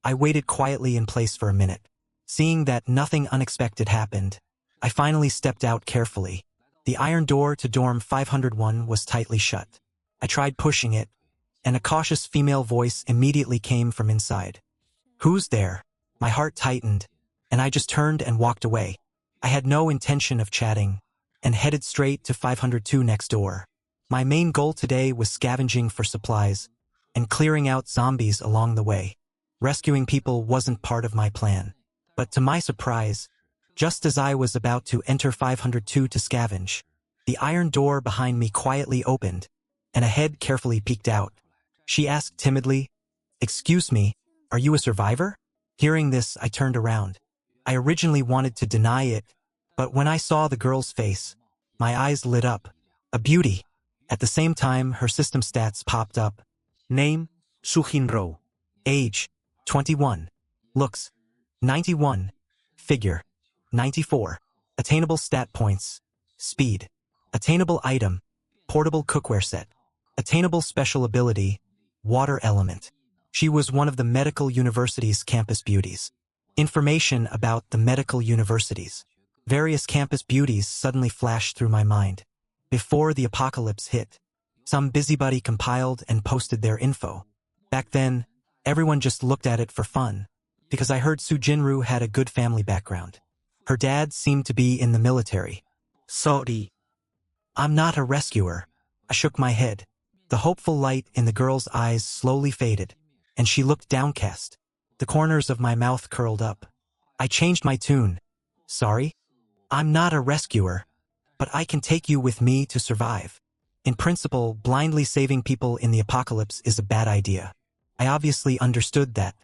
Speaker 1: I waited quietly in place for a minute. Seeing that nothing unexpected happened, I finally stepped out carefully. The iron door to dorm 501 was tightly shut. I tried pushing it, and a cautious female voice immediately came from inside. "Who's there?" My heart tightened, and I just turned and walked away. I had no intention of chatting, and headed straight to 502 next door. My main goal today was scavenging for supplies and clearing out zombies along the way. Rescuing people wasn't part of my plan. But to my surprise, just as I was about to enter 502 to scavenge, the iron door behind me quietly opened, and a head carefully peeked out. She asked timidly, "Excuse me, are you a survivor?" Hearing this, I turned around. I originally wanted to deny it, but when I saw the girl's face, my eyes lit up. A beauty. At the same time, her system stats popped up. Name, Suhinro. Age, 21. Looks, 91. Figure, 94. Attainable stat points. Speed. Attainable item, portable cookware set. Attainable special ability, water element. She was one of the medical university's campus beauties. Information about the medical universities. Various campus beauties suddenly flashed through my mind. Before the apocalypse hit, some busybody compiled and posted their info. Back then, everyone just looked at it for fun, because I heard Sujinru had a good family background. Her dad seemed to be in the military. Sorry. I'm not a rescuer. I shook my head. The hopeful light in the girl's eyes slowly faded, and she looked downcast. The corners of my mouth curled up. I changed my tune. Sorry? I'm not a rescuer, but I can take you with me to survive. In principle, blindly saving people in the apocalypse is a bad idea. I obviously understood that,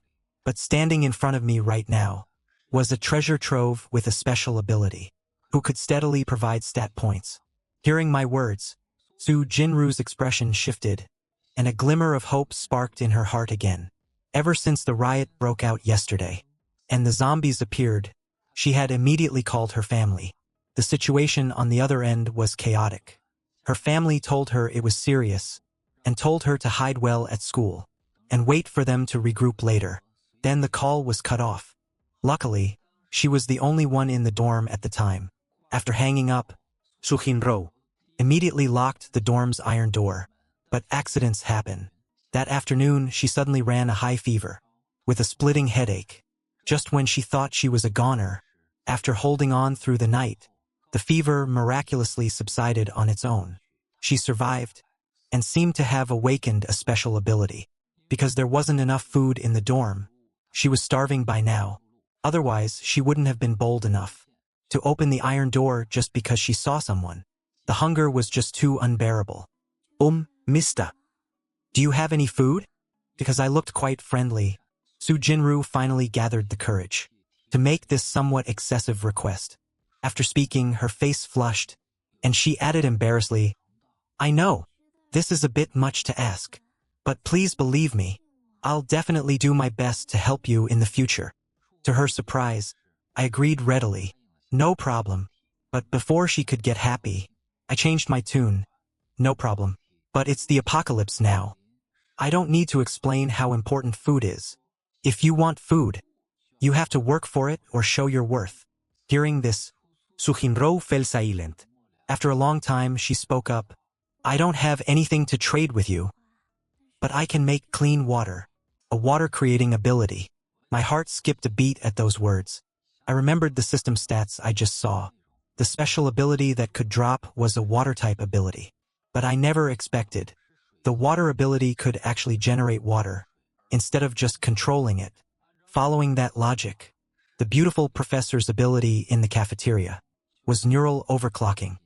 Speaker 1: but standing in front of me right now, was a treasure trove with a special ability, who could steadily provide stat points. Hearing my words, Su Jinru's expression shifted, and a glimmer of hope sparked in her heart again. Ever since the riot broke out yesterday, and the zombies appeared, she had immediately called her family. The situation on the other end was chaotic. Her family told her it was serious, and told her to hide well at school, and wait for them to regroup later. Then the call was cut off. Luckily, she was the only one in the dorm at the time. After hanging up, Su Jinro immediately locked the dorm's iron door. But accidents happen. That afternoon, she suddenly ran a high fever, with a splitting headache. Just when she thought she was a goner, after holding on through the night, the fever miraculously subsided on its own. She survived, and seemed to have awakened a special ability. Because there wasn't enough food in the dorm, she was starving by now. Otherwise, she wouldn't have been bold enough to open the iron door just because she saw someone. The hunger was just too unbearable. Mista, do you have any food? Because I looked quite friendly, Su Jinru finally gathered the courage to make this somewhat excessive request. After speaking, her face flushed, and she added embarrassedly, I know, this is a bit much to ask, but please believe me, I'll definitely do my best to help you in the future. To her surprise, I agreed readily, no problem. But before she could get happy, I changed my tune. No problem. But it's the apocalypse now. I don't need to explain how important food is. If you want food, you have to work for it or show your worth. Hearing this, Su Jinro fell silent. After a long time, she spoke up. I don't have anything to trade with you, but I can make clean water, a water-creating ability. My heart skipped a beat at those words. I remembered the system stats I just saw. The special ability that could drop was a water-type ability. But I never expected the water ability could actually generate water, instead of just controlling it. Following that logic, the beautiful professor's ability in the cafeteria was neural overclocking.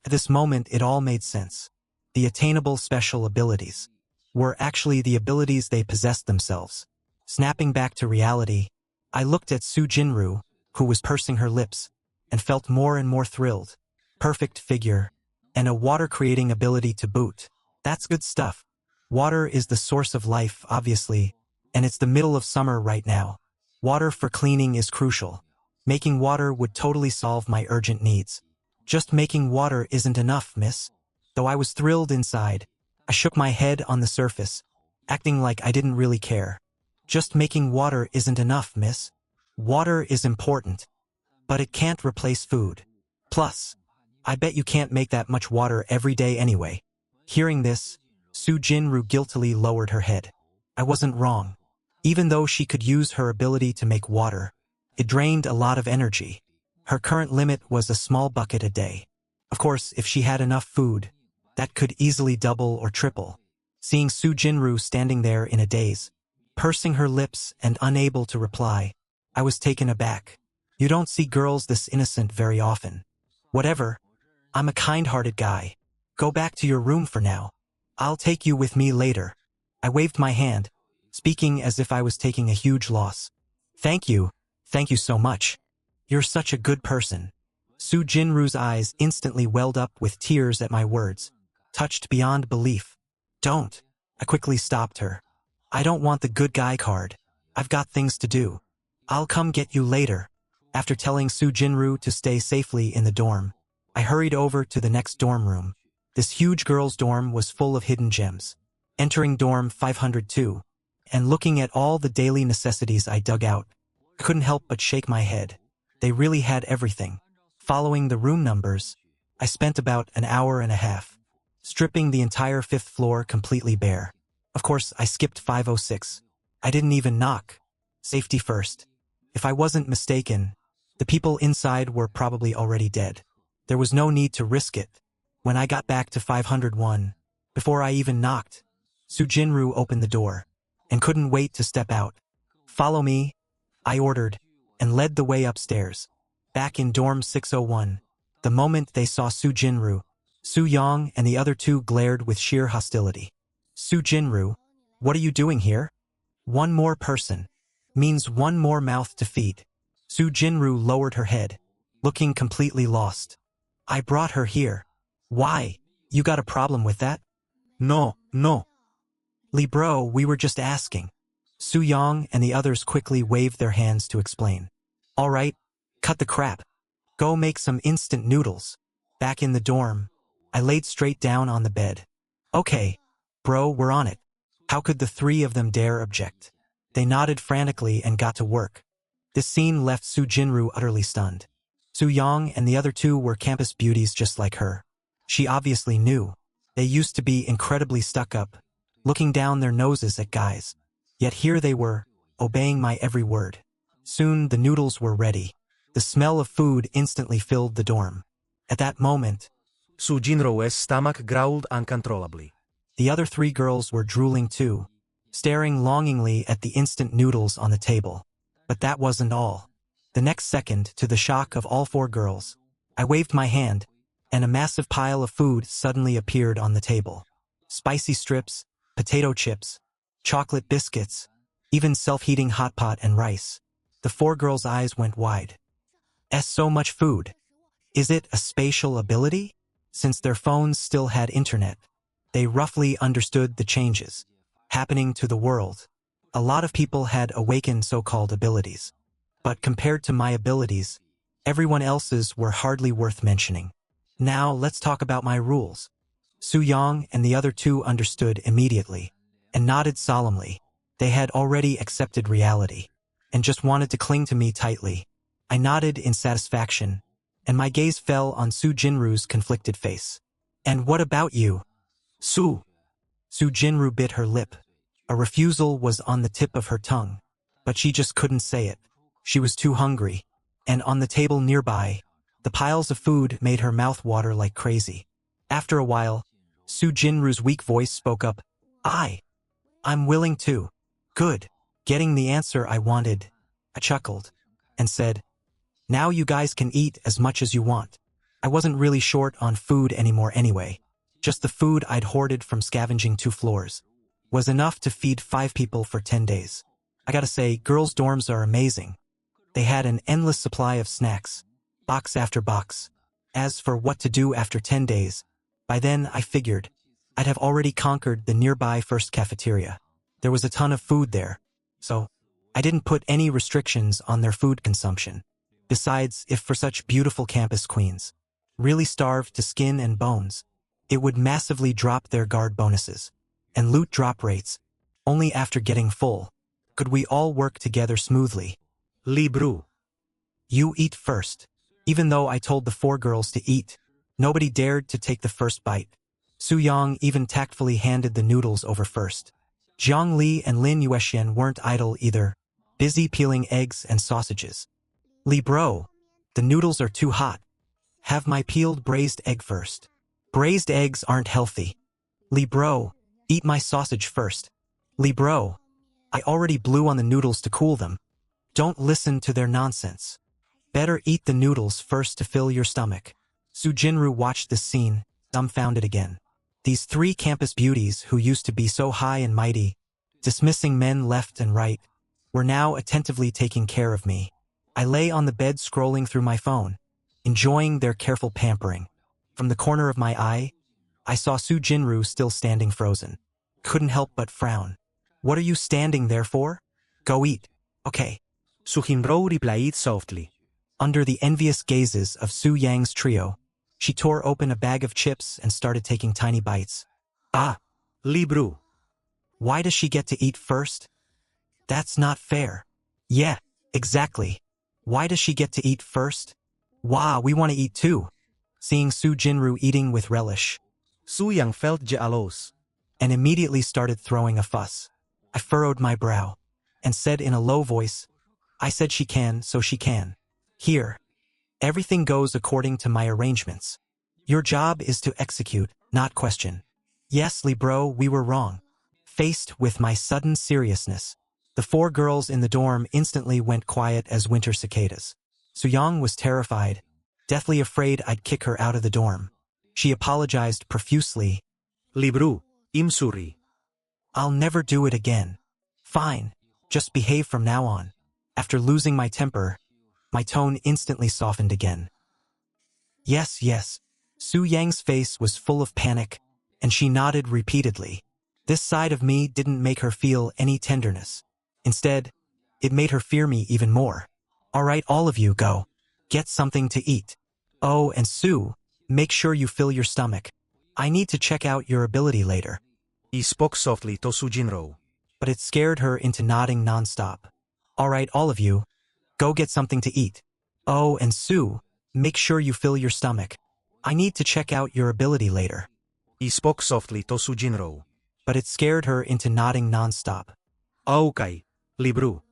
Speaker 1: At this moment, it all made sense. The attainable special abilities were actually the abilities they possessed themselves. Snapping back to reality, I looked at Su Jinru, who was pursing her lips, and felt more and more thrilled. Perfect figure, and a water-creating ability to boot. That's good stuff. Water is the source of life, obviously, and it's the middle of summer right now. Water for cleaning is crucial. Making water would totally solve my urgent needs. Just making water isn't enough, miss. Though I was thrilled inside, I shook my head on the surface, acting like I didn't really care. Just making water isn't enough, miss. Water is important, but it can't replace food. Plus, I bet you can't make that much water every day anyway. Hearing this, Su Jinru guiltily lowered her head. I wasn't wrong. Even though she could use her ability to make water, it drained a lot of energy. Her current limit was a small bucket a day. Of course, if she had enough food, that could easily double or triple. Seeing Su Jinru standing there in a daze, pursing her lips and unable to reply, I was taken aback. You don't see girls this innocent very often. Whatever. I'm a kind-hearted guy. Go back to your room for now. I'll take you with me later. I waved my hand, speaking as if I was taking a huge loss. Thank you so much. You're such a good person. Su Jinru's eyes instantly welled up with tears at my words, touched beyond belief. Don't. I quickly stopped her. I don't want the good guy card. I've got things to do. I'll come get you later. After telling Su Jinru to stay safely in the dorm, I hurried over to the next dorm room. This huge girls' dorm was full of hidden gems. Entering dorm 502, and looking at all the daily necessities I dug out, I couldn't help but shake my head. They really had everything. Following the room numbers, I spent about an hour and a half, stripping the entire 5th floor completely bare. Of course, I skipped 506. I didn't even knock. Safety first. If I wasn't mistaken, the people inside were probably already dead. There was no need to risk it. When I got back to 501, before I even knocked, Su Jinru opened the door, and couldn't wait to step out. Follow me, I ordered, and led the way upstairs. Back in dorm 601, the moment they saw Su Jinru, Su Yang and the other two glared with sheer hostility. Su Jinru, what are you doing here? One more person means one more mouth to feed. Su Jinru lowered her head, looking completely lost. I brought her here. Why? You got a problem with that? No, no. Li bro, we were just asking. Su Yang and the others quickly waved their hands to explain. All right, cut the crap. Go make some instant noodles. Back in the dorm, I laid straight down on the bed. Okay, bro, we're on it. How could the three of them dare object? They nodded frantically and got to work. This scene left Su Jinru utterly stunned. Su Yang and the other two were campus beauties just like her. She obviously knew. They used to be incredibly stuck up, looking down their noses at guys. Yet here they were, obeying my every word. Soon the noodles were ready. The smell of food instantly filled the dorm. At that moment,
Speaker 3: Su Jinro's stomach growled uncontrollably.
Speaker 1: the other three girls were drooling too, staring longingly at the instant noodles on the table. But that wasn't all. The next second, to the shock of all four girls, I waved my hand, and a massive pile of food suddenly appeared on the table. Spicy strips, potato chips, chocolate biscuits, even self-heating hot pot and rice. The four girls' eyes went wide. So much food. Is it a spatial ability? Since their phones still had internet, they roughly understood the changes happening to the world. A lot of people had awakened so-called abilities. But compared to my abilities, everyone else's were hardly worth mentioning. Now let's talk about my rules. Su Yang and the other two understood immediately and nodded solemnly. They had already accepted reality and just wanted to cling to me tightly. I nodded in satisfaction, and my gaze fell on Su Jinru's conflicted face. And what about you? Su. Su Jinru bit her lip. A refusal was on the tip of her tongue, but she just couldn't say it. She was too hungry, and on the table nearby, the piles of food made her mouth water like crazy. After a while, Su Jinru's weak voice spoke up. I'm willing to. Good. Getting the answer I wanted, I chuckled and said, now you guys can eat as much as you want. I wasn't really short on food anymore anyway. Just the food I'd hoarded from scavenging 2 floors was enough to feed 5 people for 10 days. I gotta say, girls' dorms are amazing. They had an endless supply of snacks, box after box. As for what to do after 10 days, by then I figured I'd have already conquered the nearby first cafeteria. There was a ton of food there, so I didn't put any restrictions on their food consumption. Besides, if for such beautiful campus queens really starved to skin and bones, it would massively drop their guard bonuses and loot drop rates. Only after getting full could we all work together smoothly.
Speaker 3: Li Bru.
Speaker 1: You eat first. Even though I told the 4 girls to eat, nobody dared to take the first bite. Su Yang even tactfully handed the noodles over first. Jiang Li and Lin Yuexian weren't idle either, busy peeling eggs and sausages. Li bro, the noodles are too hot. Have my peeled braised egg first. Braised eggs aren't healthy. Li bro, eat my sausage first. Li bro, I already blew on the noodles to cool them. Don't listen to their nonsense. Better eat the noodles first to fill your stomach. Su Jinru watched this scene, dumbfounded again. These 3 campus beauties who used to be so high and mighty, dismissing men left and right, were now attentively taking care of me. I lay on the bed scrolling through my phone, enjoying their careful pampering. From the corner of my eye, I saw Su Jinru still standing frozen. Couldn't help but frown. What are you standing there for? Go eat. Okay.
Speaker 3: Su Jinro replied softly.
Speaker 1: Under the envious gazes of Su Yang's trio, she tore open a bag of chips and started taking tiny bites.
Speaker 3: Li Bru.
Speaker 1: Why does she get to eat first? That's not fair. Yeah, exactly. Why does she get to eat first? Wow, we want to eat too. Seeing Su Jinru eating with relish,
Speaker 3: Su Yang felt jealous
Speaker 1: and immediately started throwing a fuss. I furrowed my brow and said in a low voice, I said she can, so she can. Here, everything goes according to my arrangements. Your job is to execute, not question. Yes, Li bro, we were wrong. Faced with my sudden seriousness, the 4 girls in the dorm instantly went quiet as winter cicadas. Su Yang was terrified, deathly afraid I'd kick her out of the dorm. She apologized profusely.
Speaker 3: Li Bru, I'm sorry.
Speaker 1: I'll never do it again. Fine, just behave from now on. After losing my temper, My tone instantly softened again. Yes, yes. Su Yang's face was full of panic, and she nodded repeatedly. This side of me didn't make her feel any tenderness. Instead, it made her fear me even more. All right, all of you, go. Get something to eat. Oh, and Su, make sure you fill your stomach. I need to check out your ability later.
Speaker 3: He spoke softly to Sujinro.
Speaker 1: But it scared her into nodding nonstop. All right, all of you, go get something to eat. Oh, and Su, make sure you fill your stomach. I need to check out your ability later.
Speaker 3: He spoke softly to Sujinro.
Speaker 1: But it scared her into nodding nonstop.
Speaker 3: Okay, Libru.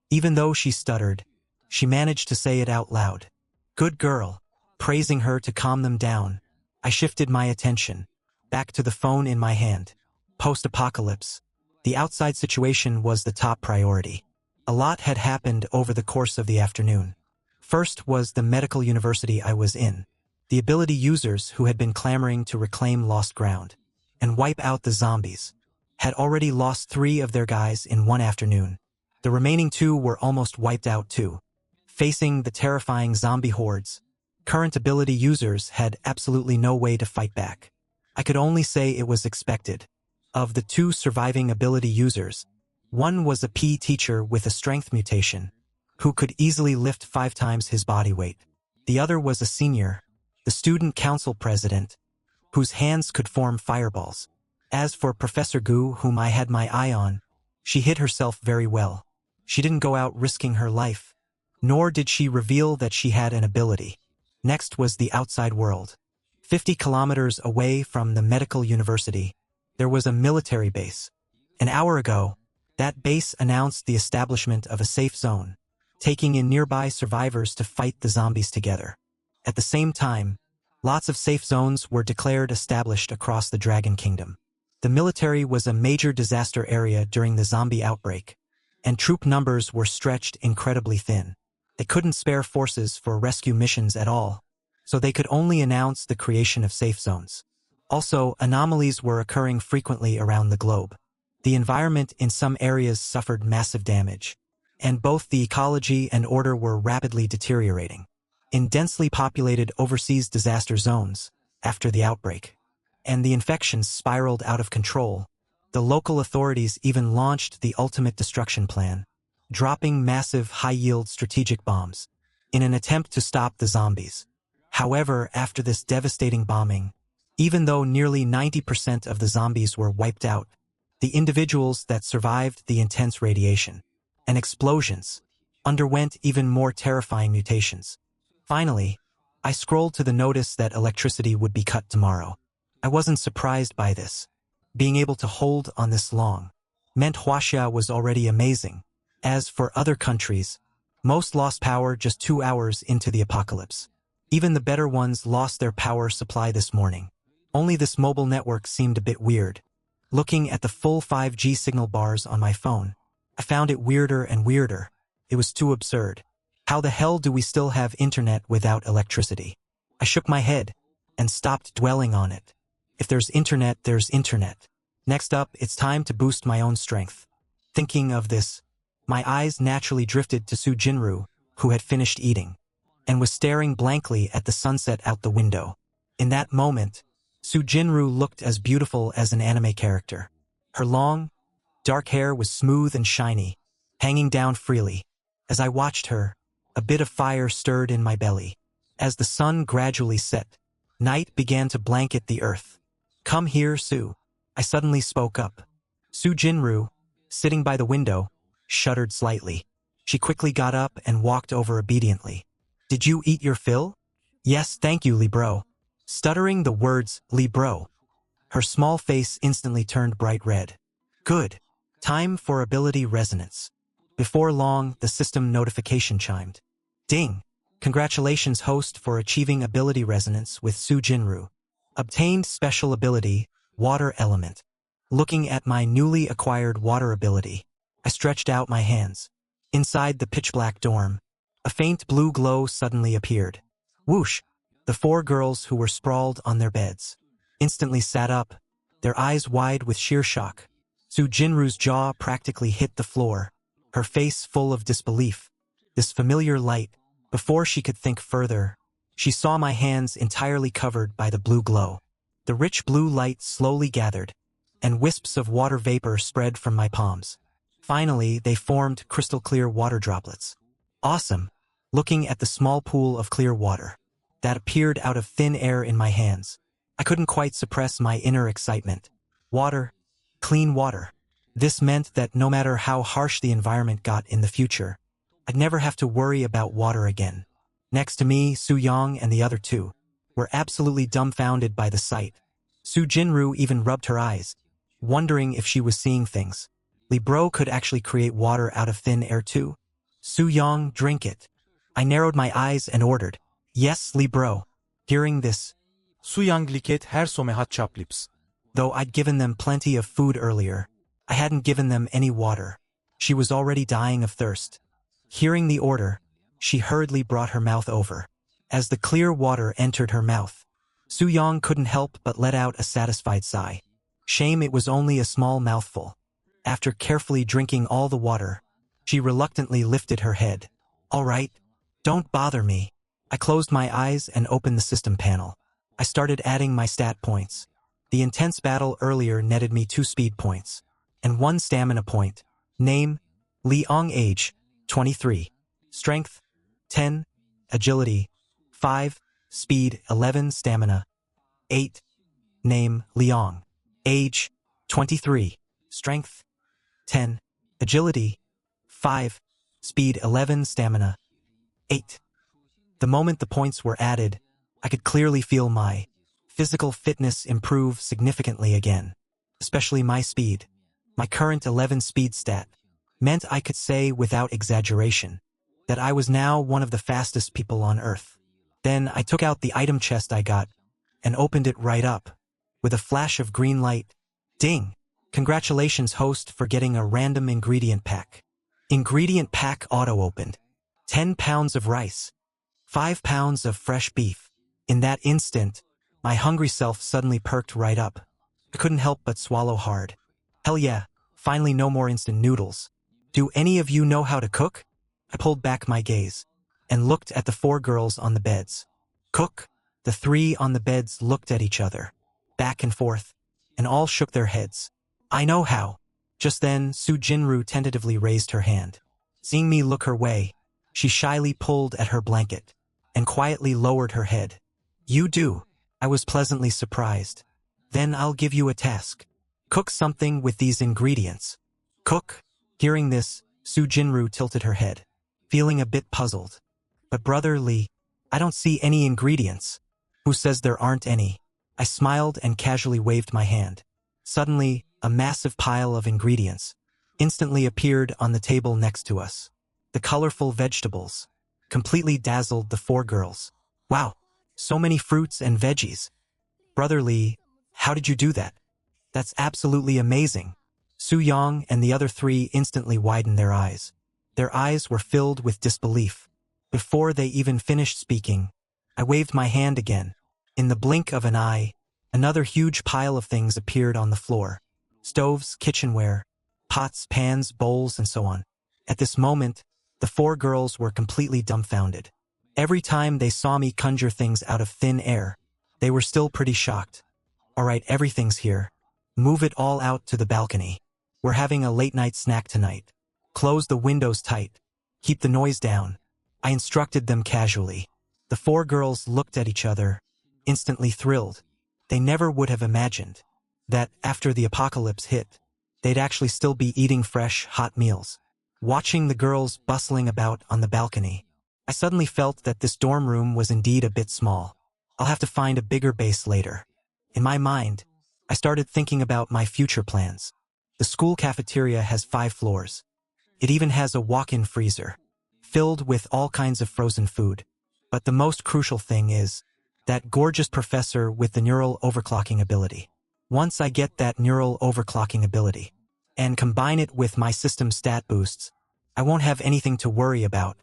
Speaker 1: Even though she stuttered, she managed to say it out loud. Good girl. Praising her to calm them down, I shifted my attention back to the phone in my hand. Post-apocalypse. The outside situation was the top priority. A lot had happened over the course of the afternoon. First was the medical university I was in. The ability users who had been clamoring to reclaim lost ground and wipe out the zombies had already lost 3 of their guys in one afternoon. The remaining 2 were almost wiped out too. Facing the terrifying zombie hordes, current ability users had absolutely no way to fight back. I could only say it was expected. Of the 2 surviving ability users, one was a PE teacher with a strength mutation, who could easily lift 5 times his body weight. The other was a senior, the student council president, whose hands could form fireballs. As for Professor Gu, whom I had my eye on, she hid herself very well. She didn't go out risking her life, nor did she reveal that she had an ability. Next was the outside world. 50 kilometers away from the medical university, there was a military base. An hour ago, that base announced the establishment of a safe zone, taking in nearby survivors to fight the zombies together. At the same time, lots of safe zones were declared established across the Dragon Kingdom. The military was a major disaster area during the zombie outbreak, and troop numbers were stretched incredibly thin. They couldn't spare forces for rescue missions at all, so they could only announce the creation of safe zones. Also, anomalies were occurring frequently around the globe. The environment in some areas suffered massive damage, and both the ecology and order were rapidly deteriorating. In densely populated overseas disaster zones, after the outbreak, and the infections spiraled out of control, the local authorities even launched the ultimate destruction plan, dropping massive high-yield strategic bombs in an attempt to stop the zombies. However, after this devastating bombing, even though nearly 90% of the zombies were wiped out, the individuals that survived the intense radiation and explosions underwent even more terrifying mutations. Finally, I scrolled to the notice that electricity would be cut tomorrow. I wasn't surprised by this. Being able to hold on this long meant Huaxia was already amazing. As for other countries, most lost power just 2 hours into the apocalypse. Even the better ones lost their power supply this morning. Only this mobile network seemed a bit weird. Looking at the full 5G signal bars on my phone, I found it weirder and weirder. It was too absurd. How the hell do we still have internet without electricity? I shook my head and stopped dwelling on it. If there's internet, there's internet. Next up, it's time to boost my own strength. Thinking of this, my eyes naturally drifted to Su Jinru, who had finished eating, and was staring blankly at the sunset out the window. In that moment, Su Jinru looked as beautiful as an anime character. Her long, dark hair was smooth and shiny, hanging down freely. As I watched her, a bit of fire stirred in my belly. As the sun gradually set, night began to blanket the earth. Come here, Su. I suddenly spoke up. Su Jinru, sitting by the window, shuddered slightly. She quickly got up and walked over obediently. Did you eat your fill? Yes, thank you, Libro. Stuttering the words, Libro. Her small face instantly turned bright red. Good. Time for ability resonance. Before long, the system notification chimed. Ding! Congratulations, host, for achieving ability resonance with Su Jinru. Obtained special ability, Water Element. Looking at my newly acquired water ability, I stretched out my hands. Inside the pitch-black dorm, a faint blue glow suddenly appeared. Whoosh! The 4 girls who were sprawled on their beds instantly sat up, their eyes wide with sheer shock. Su Jinru's jaw practically hit the floor, her face full of disbelief. This familiar light, Before she could think further, she saw my hands entirely covered by the blue glow. The rich blue light slowly gathered, and wisps of water vapor spread from my palms. Finally, they formed crystal-clear water droplets. Awesome! Looking at the small pool of clear water that appeared out of thin air in my hands, I couldn't quite suppress my inner excitement. Water. Clean water. This meant that no matter how harsh the environment got in the future, I'd never have to worry about water again. Next to me, Su Yang and the other two were absolutely dumbfounded by the sight. Su Jinru even rubbed her eyes, wondering if she was seeing things. Li Bro could actually create water out of thin air too? Su Yang, drink it. I narrowed my eyes and ordered, yes, Li Bro. Hearing this,
Speaker 3: Su Yang liket her somehat chaplips.
Speaker 1: though I'd given them plenty of food earlier, I hadn't given them any water. She was already dying of thirst. Hearing the order, she hurriedly brought her mouth over. As the clear water entered her mouth, Su Yang couldn't help but let out a satisfied sigh. Shame it was only a small mouthful. After carefully drinking all the water, she reluctantly lifted her head. All right, don't bother me. I closed my eyes and opened the system panel. I started adding my stat points. The intense battle earlier netted me 2 speed points and 1 stamina point. Name, Liang. Age, 23. Strength, 10. Agility, 5. Speed, 11. Stamina, 8. Name, Liang. Age, 23. Strength, 10. Agility, 5. Speed, 11. Stamina, 8. The moment the points were added, I could clearly feel my physical fitness improve significantly again, especially my speed. My current 11 speed stat meant I could say without exaggeration that I was now one of the fastest people on Earth. Then I took out the item chest I got and opened it right up. With a flash of green light, ding! Congratulations, host, for getting a random ingredient pack. Ingredient pack auto-opened. 10 pounds of rice. 5 pounds of fresh beef. In that instant, my hungry self suddenly perked right up. I couldn't help but swallow hard. Hell yeah, finally no more instant noodles. Do any of you know how to cook? I pulled back my gaze and looked at the 4 girls on the beds. Cook? The 3 on the beds looked at each other, back and forth, and all shook their heads. I know how. Just then, Su Jinru tentatively raised her hand. Seeing me look her way, she shyly pulled at her blanket and quietly lowered her head. You do. I was pleasantly surprised. Then I'll give you a task. Cook something with these ingredients. Cook? Hearing this, Su Jinru tilted her head, feeling a bit puzzled. But Brother Li, I don't see any ingredients. Who says there aren't any? I smiled and casually waved my hand. Suddenly, a massive pile of ingredients instantly appeared on the table next to us. The colorful vegetables completely dazzled the 4 girls. Wow, so many fruits and veggies. Brother Li, how did you do that? That's absolutely amazing. Su Yang and the other 3 instantly widened their eyes. Their eyes were filled with disbelief. Before they even finished speaking, I waved my hand again. In the blink of an eye, another huge pile of things appeared on the floor. Stoves, kitchenware, pots, pans, bowls, and so on. At this moment, the 4 girls were completely dumbfounded. Every time they saw me conjure things out of thin air, they were still pretty shocked. All right, everything's here. Move it all out to the balcony. We're having a late-night snack tonight. Close the windows tight. Keep the noise down. I instructed them casually. The 4 girls looked at each other, instantly thrilled. They never would have imagined that, after the apocalypse hit, they'd actually still be eating fresh, hot meals. Watching the girls bustling about on the balcony, I suddenly felt that this dorm room was indeed a bit small. I'll have to find a bigger base later. In my mind, I started thinking about my future plans. The school cafeteria has 5 floors. It even has a walk-in freezer, filled with all kinds of frozen food. But the most crucial thing is that gorgeous professor with the neural overclocking ability. Once I get that neural overclocking ability and combine it with my system stat boosts, I won't have anything to worry about.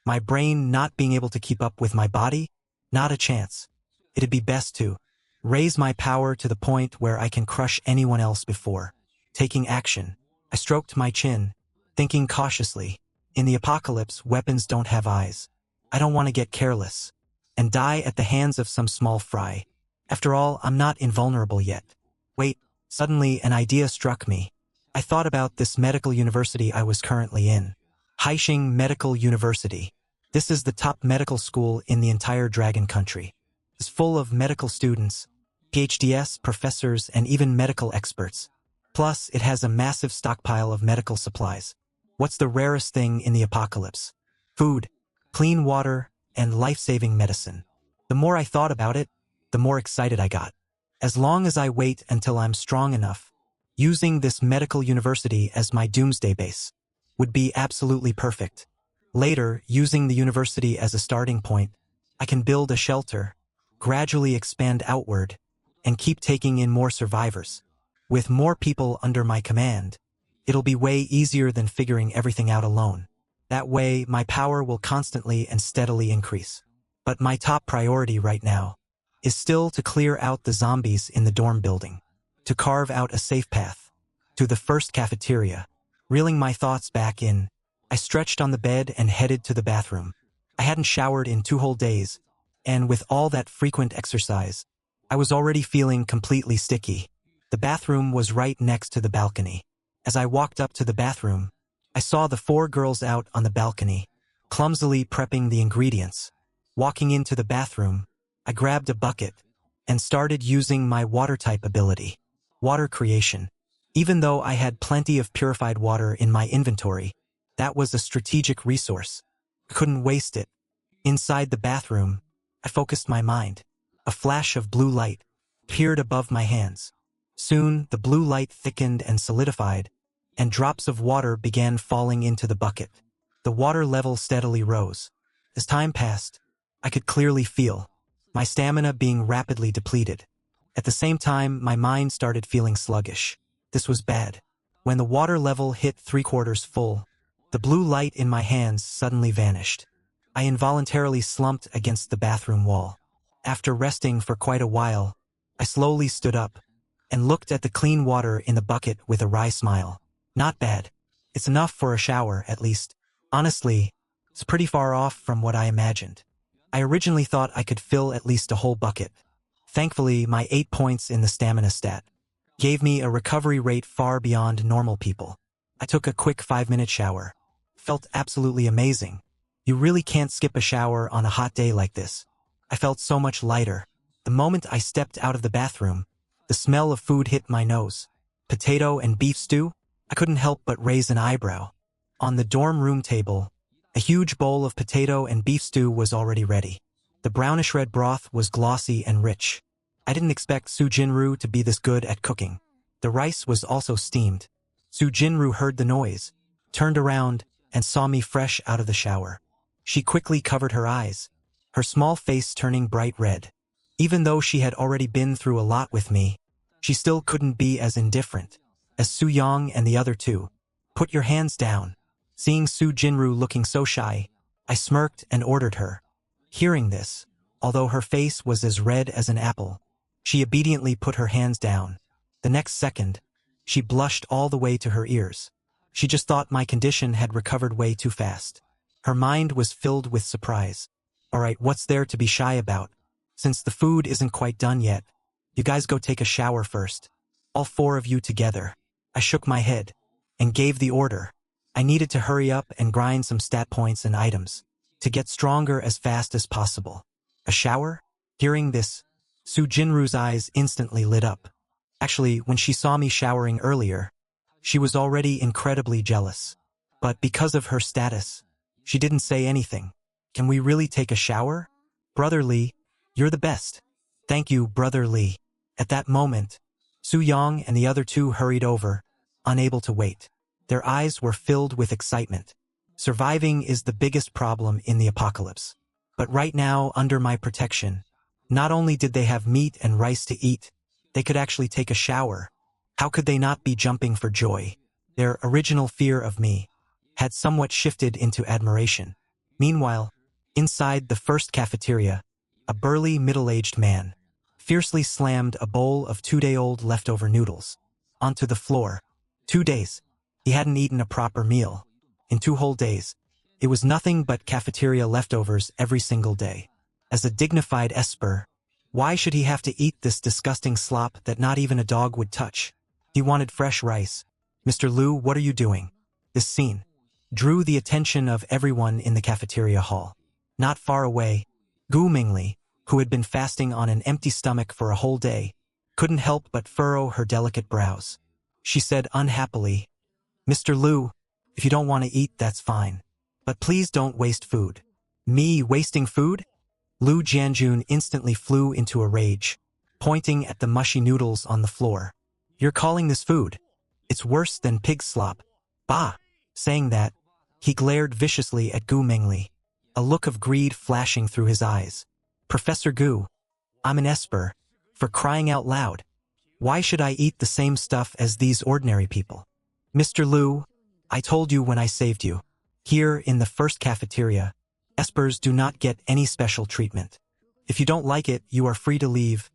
Speaker 1: My brain not being able to keep up with my body? Not a chance. It'd be best to raise my power to the point where I can crush anyone else before taking action. I stroked my chin, thinking cautiously. In the apocalypse, weapons don't have eyes. I don't want to get careless and die at the hands of some small fry. After all, I'm not invulnerable yet. Wait, suddenly an idea struck me. I thought about this medical university I was currently in. Haixing Medical University. This is the top medical school in the entire Dragon Country. It's full of medical students, PhDs, professors, and even medical experts. Plus, it has a massive stockpile of medical supplies. What's the rarest thing in the apocalypse? Food, clean water, and life-saving medicine. The more I thought about it, the more excited I got. As long as I wait until I'm strong enough, using this medical university as my doomsday base would be absolutely perfect. Later, using the university as a starting point, I can build a shelter, gradually expand outward, and keep taking in more survivors. With more people under my command, it'll be way easier than figuring everything out alone. That way, my power will constantly and steadily increase. But my top priority right now is still to clear out the zombies in the dorm building, to carve out a safe path to the first cafeteria. Reeling my thoughts back in, I stretched on the bed and headed to the bathroom. I hadn't showered in 2 whole days, and with all that frequent exercise, I was already feeling completely sticky. The bathroom was right next to the balcony. As I walked up to the bathroom, I saw the 4 girls out on the balcony, clumsily prepping the ingredients. Walking into the bathroom, I grabbed a bucket and started using my water-type ability, water creation. Even though I had plenty of purified water in my inventory, that was a strategic resource. I couldn't waste it. Inside the bathroom, I focused my mind. A flash of blue light appeared above my hands. Soon, the blue light thickened and solidified, and drops of water began falling into the bucket. The water level steadily rose. As time passed, I could clearly feel my stamina being rapidly depleted. At the same time, my mind started feeling sluggish. This was bad. When the water level hit 3/4 full, the blue light in my hands suddenly vanished. I involuntarily slumped against the bathroom wall. After resting for quite a while, I slowly stood up and looked at the clean water in the bucket with a wry smile. Not bad. It's enough for a shower, at least. Honestly, it's pretty far off from what I imagined. I originally thought I could fill at least a whole bucket. Thankfully, my 8 points in the stamina stat gave me a recovery rate far beyond normal people. I took a quick 5-minute shower. Felt absolutely amazing. You really can't skip a shower on a hot day like this. I felt so much lighter. The moment I stepped out of the bathroom, the smell of food hit my nose. Potato and beef stew? I couldn't help but raise an eyebrow. On the dorm room table, a huge bowl of potato and beef stew was already ready. The brownish-red broth was glossy and rich. I didn't expect Su Jinru to be this good at cooking. The rice was also steamed. Su Jinru heard the noise, turned around, and saw me fresh out of the shower. She quickly covered her eyes, her small face turning bright red. Even though she had already been through a lot with me, she still couldn't be as indifferent as Su Yang and the other 2. Put your hands down. Seeing Su Jinru looking so shy, I smirked and ordered her. Hearing this, although her face was as red as an apple, she obediently put her hands down. The next second, she blushed all the way to her ears. She just thought my condition had recovered way too fast. Her mind was filled with surprise. Alright, what's there to be shy about? Since the food isn't quite done yet, you guys go take a shower first. All 4 of you together. I shook my head and gave the order. I needed to hurry up and grind some stat points and items to get stronger as fast as possible. A shower? Hearing this, Su Jinru's eyes instantly lit up. Actually, when she saw me showering earlier, she was already incredibly jealous. But because of her status, she didn't say anything. Can we really take a shower? Brother Lee, you're the best. Thank you, Brother Lee. At that moment, Su Yang and the other 2 hurried over, unable to wait. Their eyes were filled with excitement. Surviving is the biggest problem in the apocalypse. But right now, under my protection, not only did they have meat and rice to eat, they could actually take a shower. How could they not be jumping for joy? Their original fear of me had somewhat shifted into admiration. Meanwhile, inside the first cafeteria, a burly middle-aged man fiercely slammed a bowl of 2-day-old leftover noodles onto the floor. 2 days. He hadn't eaten a proper meal in 2 whole days. It was nothing but cafeteria leftovers every single day. As a dignified Esper, why should he have to eat this disgusting slop that not even a dog would touch? He wanted fresh rice. Mr. Liu, what are you doing? This scene drew the attention of everyone in the cafeteria hall. Not far away, Gu Mingli, who had been fasting on an empty stomach for a whole day, couldn't help but furrow her delicate brows. She said unhappily, Mr. Liu, if you don't want to eat, that's fine. But please don't waste food. Me wasting food? Liu Jianjun instantly flew into a rage, pointing at the mushy noodles on the floor. You're calling this food? It's worse than pig slop. Bah! Saying that, he glared viciously at Gu Mingli, a look of greed flashing through his eyes. Professor Gu, I'm an Esper, for crying out loud. Why should I eat the same stuff as these ordinary people? Mr. Liu, I told you when I saved you. Here in the first cafeteria, Espers do not get any special treatment. If you don't like it, you are free to leave,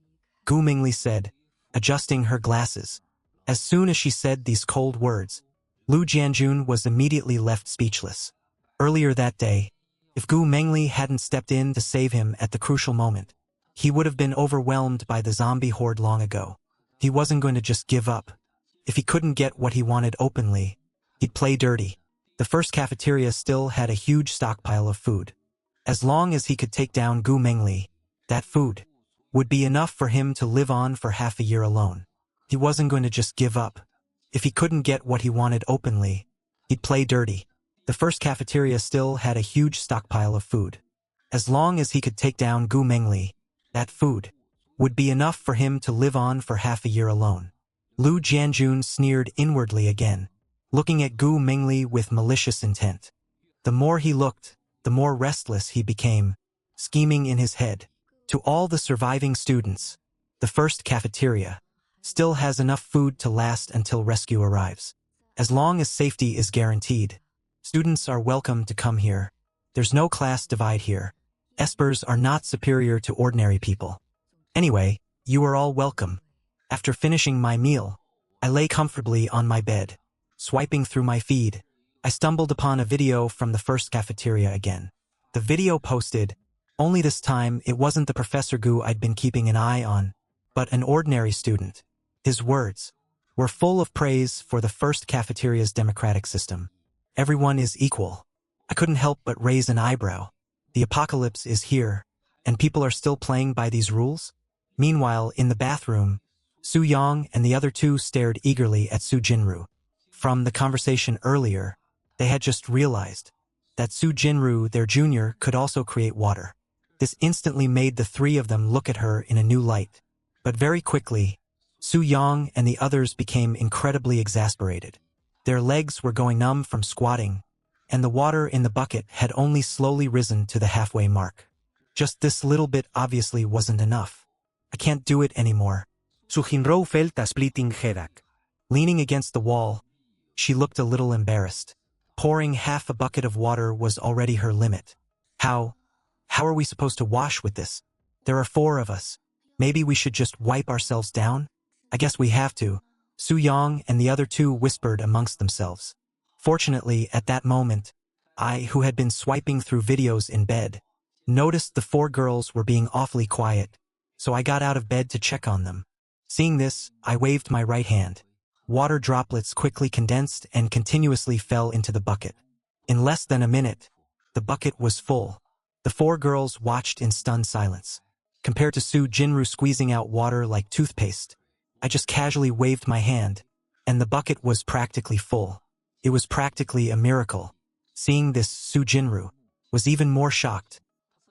Speaker 1: Gu Mingli said, adjusting her glasses. As soon as she said these cold words, Liu Jianjun was immediately left speechless. Earlier that day, if Gu Mingli hadn't stepped in to save him at the crucial moment, he would have been overwhelmed by the zombie horde long ago. He wasn't going to just give up. If he couldn't get what he wanted openly, he'd play dirty. The first cafeteria still had a huge stockpile of food. As long as he could take down Gu Mingli, that food would be enough for him to live on for half a year alone. He wasn't going to just give up. If he couldn't get what he wanted openly, he'd play dirty. The first cafeteria still had a huge stockpile of food. As long as he could take down Gu Mingli, that food would be enough for him to live on for half a year alone. Liu Jianjun sneered inwardly again, looking at Gu Mingli with malicious intent. The more he looked, the more restless he became, scheming in his head. To all the surviving students, the first cafeteria still has enough food to last until rescue arrives. As long as safety is guaranteed, students are welcome to come here. There's no class divide here. Espers are not superior to ordinary people. Anyway, you are all welcome. After finishing my meal, I lay comfortably on my bed. Swiping through my feed, I stumbled upon a video from the first cafeteria again. The video posted, only this time it wasn't the Professor Gu I'd been keeping an eye on, but an ordinary student. His words were full of praise for the first cafeteria's democratic system. Everyone is equal. I couldn't help but raise an eyebrow. The apocalypse is here, and people are still playing by these rules? Meanwhile, in the bathroom, Su Yang and the other two stared eagerly at Su Jinru. From the conversation earlier, they had just realized that Su Jinru, their junior, could also create water. This instantly made the three of them look at her in a new light. But very quickly, Su Yang and the others became incredibly exasperated. Their legs were going numb from squatting, and the water in the bucket had only slowly risen to the halfway mark. Just this little bit obviously wasn't enough. I can't do it anymore.
Speaker 3: Su Jinro felt a splitting headache.
Speaker 1: Leaning against the wall, she looked a little embarrassed. Pouring half a bucket of water was already her limit. How are we supposed to wash with this? There are 4 of us. Maybe we should just wipe ourselves down? I guess we have to, Su Yang and the other 2 whispered amongst themselves. Fortunately, at that moment, I, who had been swiping through videos in bed, noticed the 4 girls were being awfully quiet, so I got out of bed to check on them. Seeing this, I waved my right hand. Water droplets quickly condensed and continuously fell into the bucket. In less than a minute, the bucket was full. The 4 girls watched in stunned silence. Compared to Su Jinru squeezing out water like toothpaste, I just casually waved my hand, and the bucket was practically full. It was practically a miracle. Seeing this, Su Jinru was even more shocked.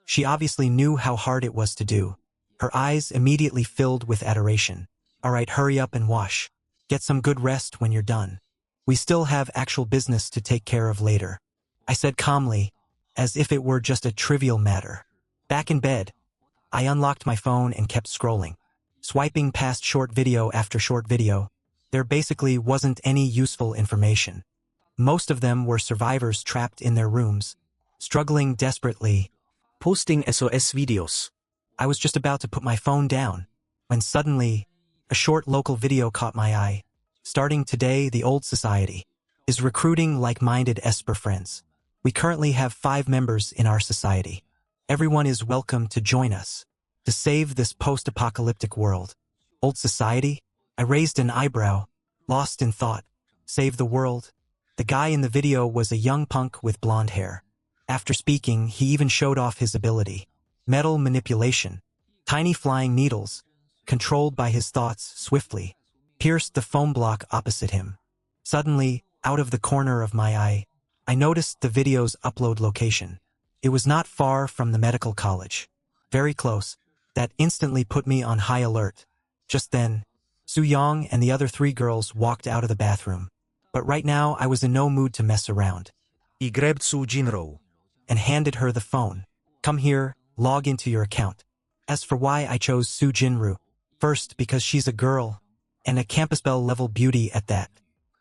Speaker 1: She obviously knew how hard it was to do. Her eyes immediately filled with adoration. All right, hurry up and wash. Get some good rest when you're done. We still have actual business to take care of later, I said calmly, as if it were just a trivial matter. Back in bed, I unlocked my phone and kept scrolling. Swiping past short video after short video, there basically wasn't any useful information. Most of them were survivors trapped in their rooms, struggling desperately,
Speaker 3: Posting SOS videos.
Speaker 1: I was just about to put my phone down, when suddenly, a short local video caught my eye. Starting today, the old society is recruiting like-minded Esper friends. We currently have 5 members in our society. Everyone is welcome to join us to save this post-apocalyptic world. Old society? I raised an eyebrow, lost in thought. Save the world? The guy in the video was a young punk with blonde hair. After speaking, he even showed off his ability. Metal manipulation. Tiny flying needles, controlled by his thoughts swiftly, pierced the foam block opposite him. Suddenly, out of the corner of my eye, I noticed the video's upload location. It was not far from the medical college. Very close. That instantly put me on high alert. Just then, Su-young and the other 3 girls walked out of the bathroom. But right now, I was in no mood to mess around.
Speaker 3: He grabbed Su Jinro
Speaker 1: And handed her the phone. Come here, log into your account. As for why I chose Su Jinru, first because she's a girl, and a campus belle level beauty at that.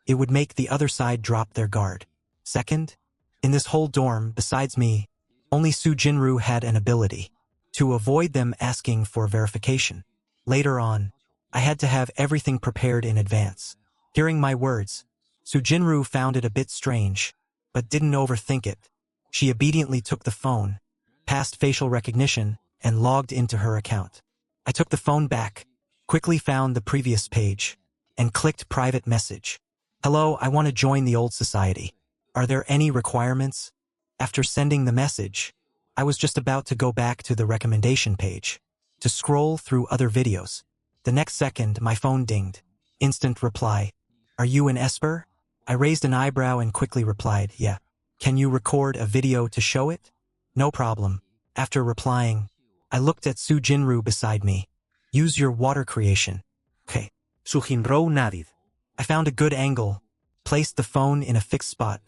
Speaker 1: It would make the other side drop their guard. Second, in this whole dorm, besides me, only Su Jinru had an ability to avoid them asking for verification. Later on, I had to have everything prepared in advance. Hearing my words, Su Jinru found it a bit strange, but didn't overthink it. She obediently took the phone, passed facial recognition, and logged into her account. I took the phone back, quickly found the previous page, and clicked private message. Hello, I want to join the old society. Are there any requirements? After sending the message, I was just about to go back to the recommendation page to scroll through other videos. The next second, my phone dinged. Instant reply. Are you an Esper? I raised an eyebrow and quickly replied, yeah. Can you record a video to show it? No problem. After replying, I looked at Su Jinru beside me. Use your water creation. Okay.
Speaker 3: Su Jinro nodded.
Speaker 1: I found a good angle, placed the phone in a fixed spot,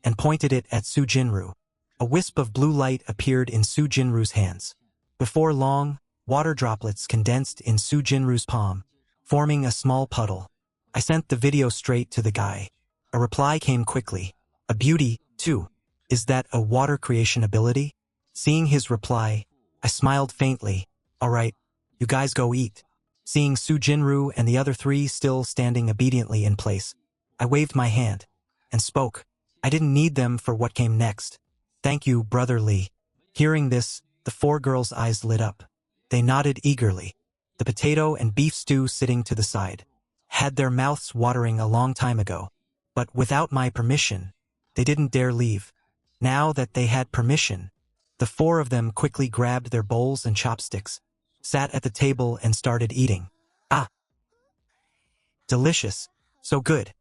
Speaker 1: and pointed it at Su Jinru. A wisp of blue light appeared in Su Jinru's hands. Before long, water droplets condensed in Su Jinru's palm, forming a small puddle. I sent the video straight to the guy. A reply came quickly. A beauty, too. Is that a water creation ability? Seeing his reply, I smiled faintly. All right, you guys go eat. Seeing Su Jinru and the other 3 still standing obediently in place, I waved my hand and spoke. I didn't need them for what came next. Thank you, Brother Lee. Hearing this, the 4 girls' eyes lit up. They nodded eagerly. The potato and beef stew sitting to the side had their mouths watering a long time ago. But without my permission, they didn't dare leave. Now that they had permission, the 4 of them quickly grabbed their bowls and chopsticks, sat at the table and started eating. Ah! Delicious. So good.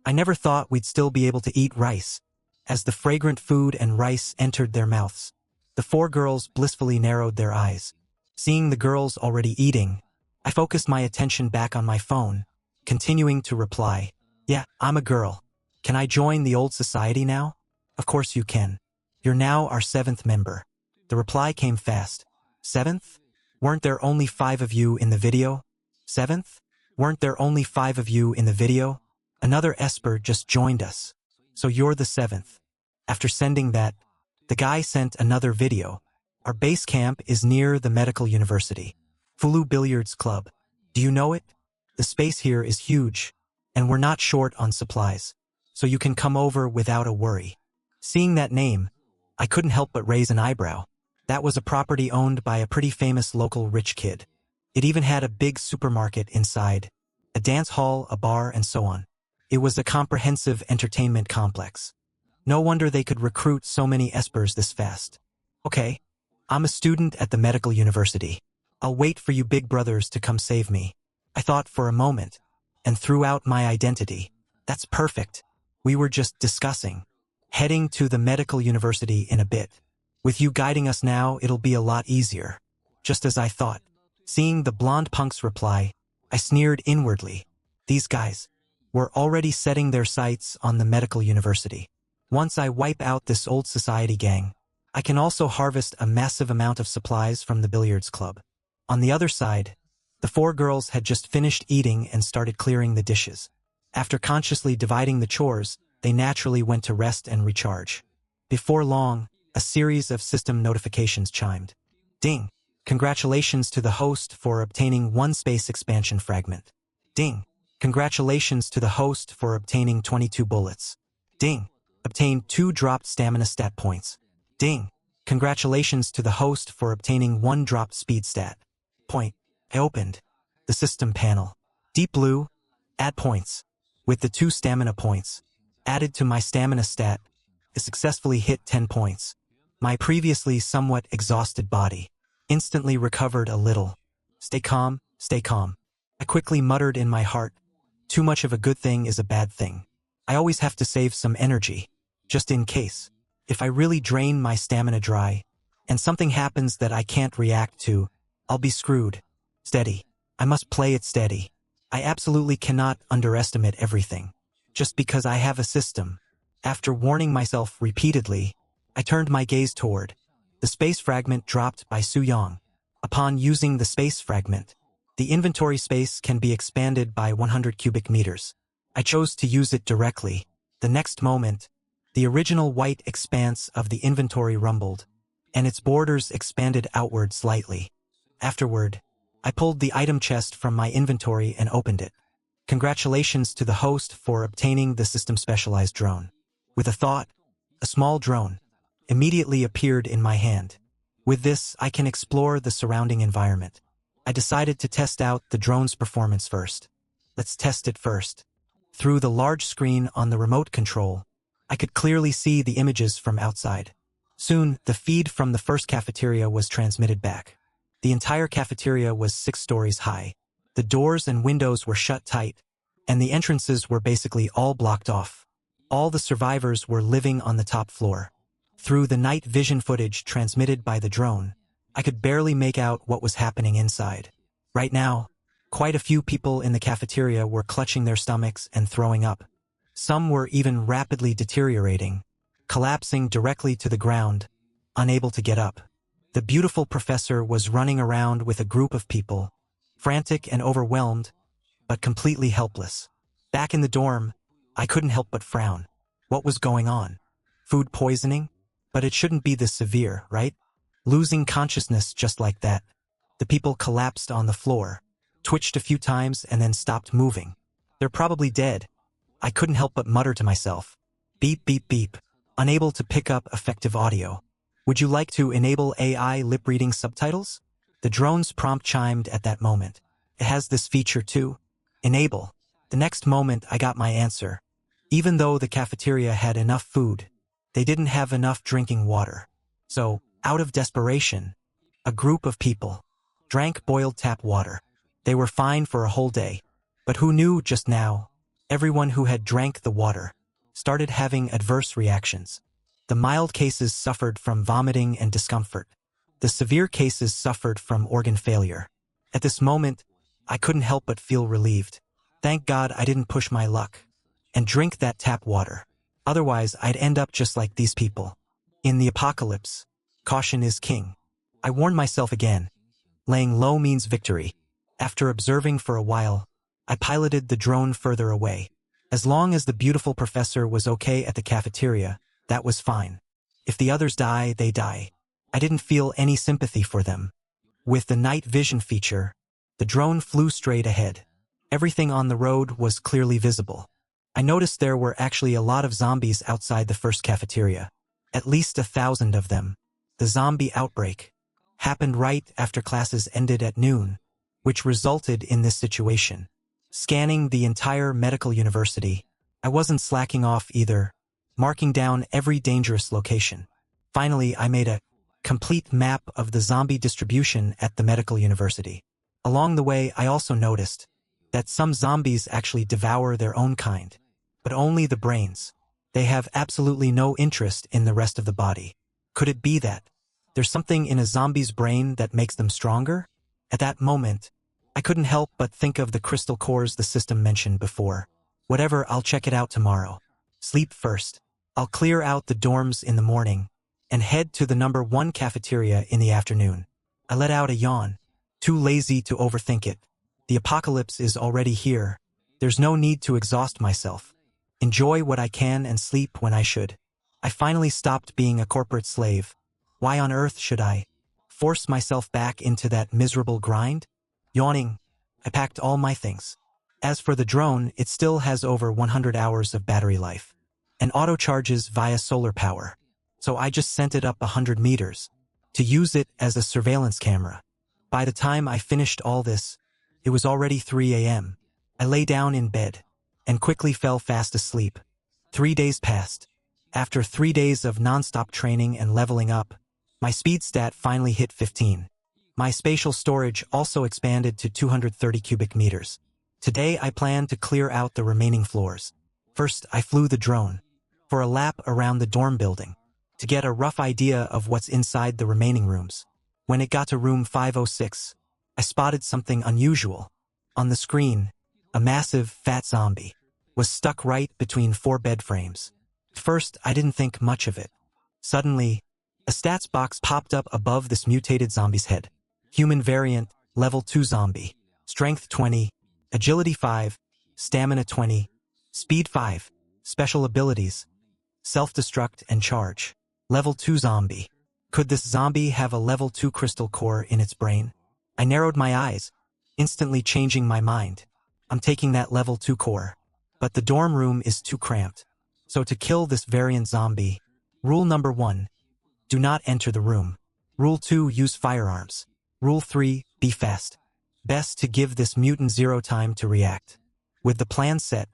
Speaker 1: I never thought we'd still be able to eat rice. As the fragrant food and rice entered their mouths, the 4 girls blissfully narrowed their eyes. Seeing the girls already eating, I focused my attention back on my phone, continuing to reply. Yeah, I'm a girl. Can I join the old society now? Of course you can. You're now our 7th member. The reply came fast. 7th? Weren't there only 5 of you in the video? 7th? Weren't there only 5 of you in the video? Another Esper just joined us. So you're the 7th. After sending that, the guy sent another video. Our base camp is near the medical university. Fulu Billiards Club. Do you know it? The space here is huge, and we're not short on supplies, so you can come over without a worry. Seeing that name, I couldn't help but raise an eyebrow. That was a property owned by a pretty famous local rich kid. It even had a big supermarket inside, a dance hall, a bar, and so on. It was a comprehensive entertainment complex. No wonder they could recruit so many Espers this fast. Okay, I'm a student at the medical university. I'll wait for you big brothers to come save me. I thought for a moment, and threw out my identity. That's perfect. We were just discussing. Heading to the medical university in a bit. With you guiding us now, it'll be a lot easier. Just as I thought. Seeing the blonde punk's reply, I sneered inwardly. These guys were already setting their sights on the medical university. Once I wipe out this old society gang, I can also harvest a massive amount of supplies from the billiards club. On the other side, the 4 girls had just finished eating and started clearing the dishes. After consciously dividing the chores, they naturally went to rest and recharge. Before long, a series of system notifications chimed. Ding! Congratulations to the host for obtaining 1 space expansion fragment. Ding! Congratulations to the host for obtaining 22 bullets. Ding! Obtained 2 dropped stamina stat points. Ding! Congratulations to the host for obtaining 1 dropped speed stat point. I opened the system panel. Deep blue, add points. With the 2 stamina points added to my stamina stat, I successfully hit 10 points. My previously somewhat exhausted body instantly recovered a little. Stay calm, stay calm. I quickly muttered in my heart, too much of a good thing is a bad thing. I always have to save some energy, just in case. If I really drain my stamina dry, and something happens that I can't react to, I'll be screwed. Steady. I must play it steady. I absolutely cannot underestimate everything. Just because I have a system. After warning myself repeatedly, I turned my gaze toward the space fragment dropped by Su Yang. Upon using the space fragment, the inventory space can be expanded by 100 cubic meters. I chose to use it directly. The next moment, the original white expanse of the inventory rumbled, and its borders expanded outward slightly. Afterward, I pulled the item chest from my inventory and opened it. Congratulations to the host for obtaining the system-specialized drone. With a thought, a small drone immediately appeared in my hand. With this, I can explore the surrounding environment. I decided to test out the drone's performance first. Let's test it first. Through the large screen on the remote control, I could clearly see the images from outside. Soon, the feed from the first cafeteria was transmitted back. The entire cafeteria was 6 stories high. The doors and windows were shut tight, and the entrances were basically all blocked off. All the survivors were living on the top floor. Through the night vision footage transmitted by the drone, I could barely make out what was happening inside. Right now, quite a few people in the cafeteria were clutching their stomachs and throwing up. Some were even rapidly deteriorating, collapsing directly to the ground, unable to get up. The beautiful professor was running around with a group of people, frantic and overwhelmed, but completely helpless. Back in the dorm, I couldn't help but frown. What was going on? Food poisoning? But it shouldn't be this severe, right? Losing consciousness just like that. The people collapsed on the floor, twitched a few times and then stopped moving. They're probably dead. I couldn't help but mutter to myself. Beep, beep, beep. Unable to pick up effective audio. Would you like to enable AI lip-reading subtitles? The drone's prompt chimed at that moment. It has this feature too. Enable. The next moment I got my answer. Even though the cafeteria had enough food, they didn't have enough drinking water. So, out of desperation, a group of people drank boiled tap water. They were fine for a whole day. But who knew just now? Everyone who had drank the water started having adverse reactions. The mild cases suffered from vomiting and discomfort. The severe cases suffered from organ failure. At this moment, I couldn't help but feel relieved. Thank God I didn't push my luck and drink that tap water. Otherwise, I'd end up just like these people. In the apocalypse, caution is king. I warned myself again. Laying low means victory. After observing for a while, I piloted the drone further away. As long as the beautiful professor was okay at the cafeteria, that was fine. If the others die, they die. I didn't feel any sympathy for them. With the night vision feature, the drone flew straight ahead. Everything on the road was clearly visible. I noticed there were actually a lot of zombies outside the first cafeteria. At least 1,000 of them. The zombie outbreak happened right after classes ended at noon, which resulted in this situation. Scanning the entire medical university, I wasn't slacking off either, marking down every dangerous location. Finally, I made a complete map of the zombie distribution at the medical university. Along the way, I also noticed that some zombies actually devour their own kind, but only the brains. They have absolutely no interest in the rest of the body. Could it be that there's something in a zombie's brain that makes them stronger? At that moment, I couldn't help but think of the crystal cores the system mentioned before. Whatever, I'll check it out tomorrow. Sleep first. I'll clear out the dorms in the morning and head to the number 1 cafeteria in the afternoon. I let out a yawn, too lazy to overthink it. The apocalypse is already here. There's no need to exhaust myself. Enjoy what I can and sleep when I should. I finally stopped being a corporate slave. Why on earth should I force myself back into that miserable grind? Yawning, I packed all my things. As for the drone, it still has over 100 hours of battery life. and auto-charges via solar power. So I just sent it up 100 meters to use it as a surveillance camera. By the time I finished all this, it was already 3 a.m. I lay down in bed and quickly fell fast asleep. 3 days passed. After 3 days of non-stop training and leveling up, my speed stat finally hit 15. My spatial storage also expanded to 230 cubic meters. Today I plan to clear out the remaining floors. First, I flew the drone for a lap around the dorm building to get a rough idea of what's inside the remaining rooms. When it got to room 506, I spotted something unusual. On the screen, a massive, fat zombie was stuck right between 4 bed frames. First, I didn't think much of it. Suddenly, a stats box popped up above this mutated zombie's head. Human variant, level 2 zombie, strength 20, agility 5, stamina 20, speed 5, special abilities, self-destruct and charge. Level 2 zombie. Could this zombie have a level 2 crystal core in its brain? I narrowed my eyes, instantly changing my mind. I'm taking that level 2 core. But the dorm room is too cramped. So to kill this variant zombie, rule number 1, do not enter the room. Rule 2, use firearms. Rule 3, be fast. Best to give this mutant zero time to react. With the plan set,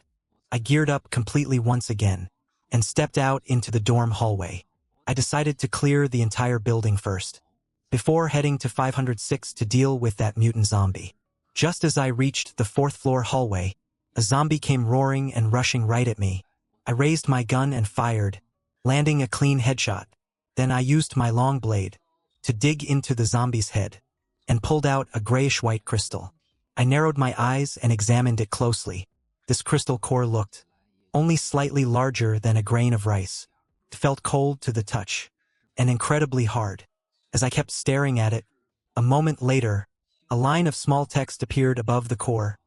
Speaker 1: I geared up completely once again and stepped out into the dorm hallway. I decided to clear the entire building first, before heading to 506 to deal with that mutant zombie. Just as I reached the 4th floor hallway, a zombie came roaring and rushing right at me. I raised my gun and fired, landing a clean headshot. Then I used my long blade to dig into the zombie's head and pulled out a grayish-white crystal. I narrowed my eyes and examined it closely. This crystal core looked only slightly larger than a grain of rice. It felt cold to the touch and incredibly hard. As I kept staring at it, a moment later, a line of small text appeared above the core.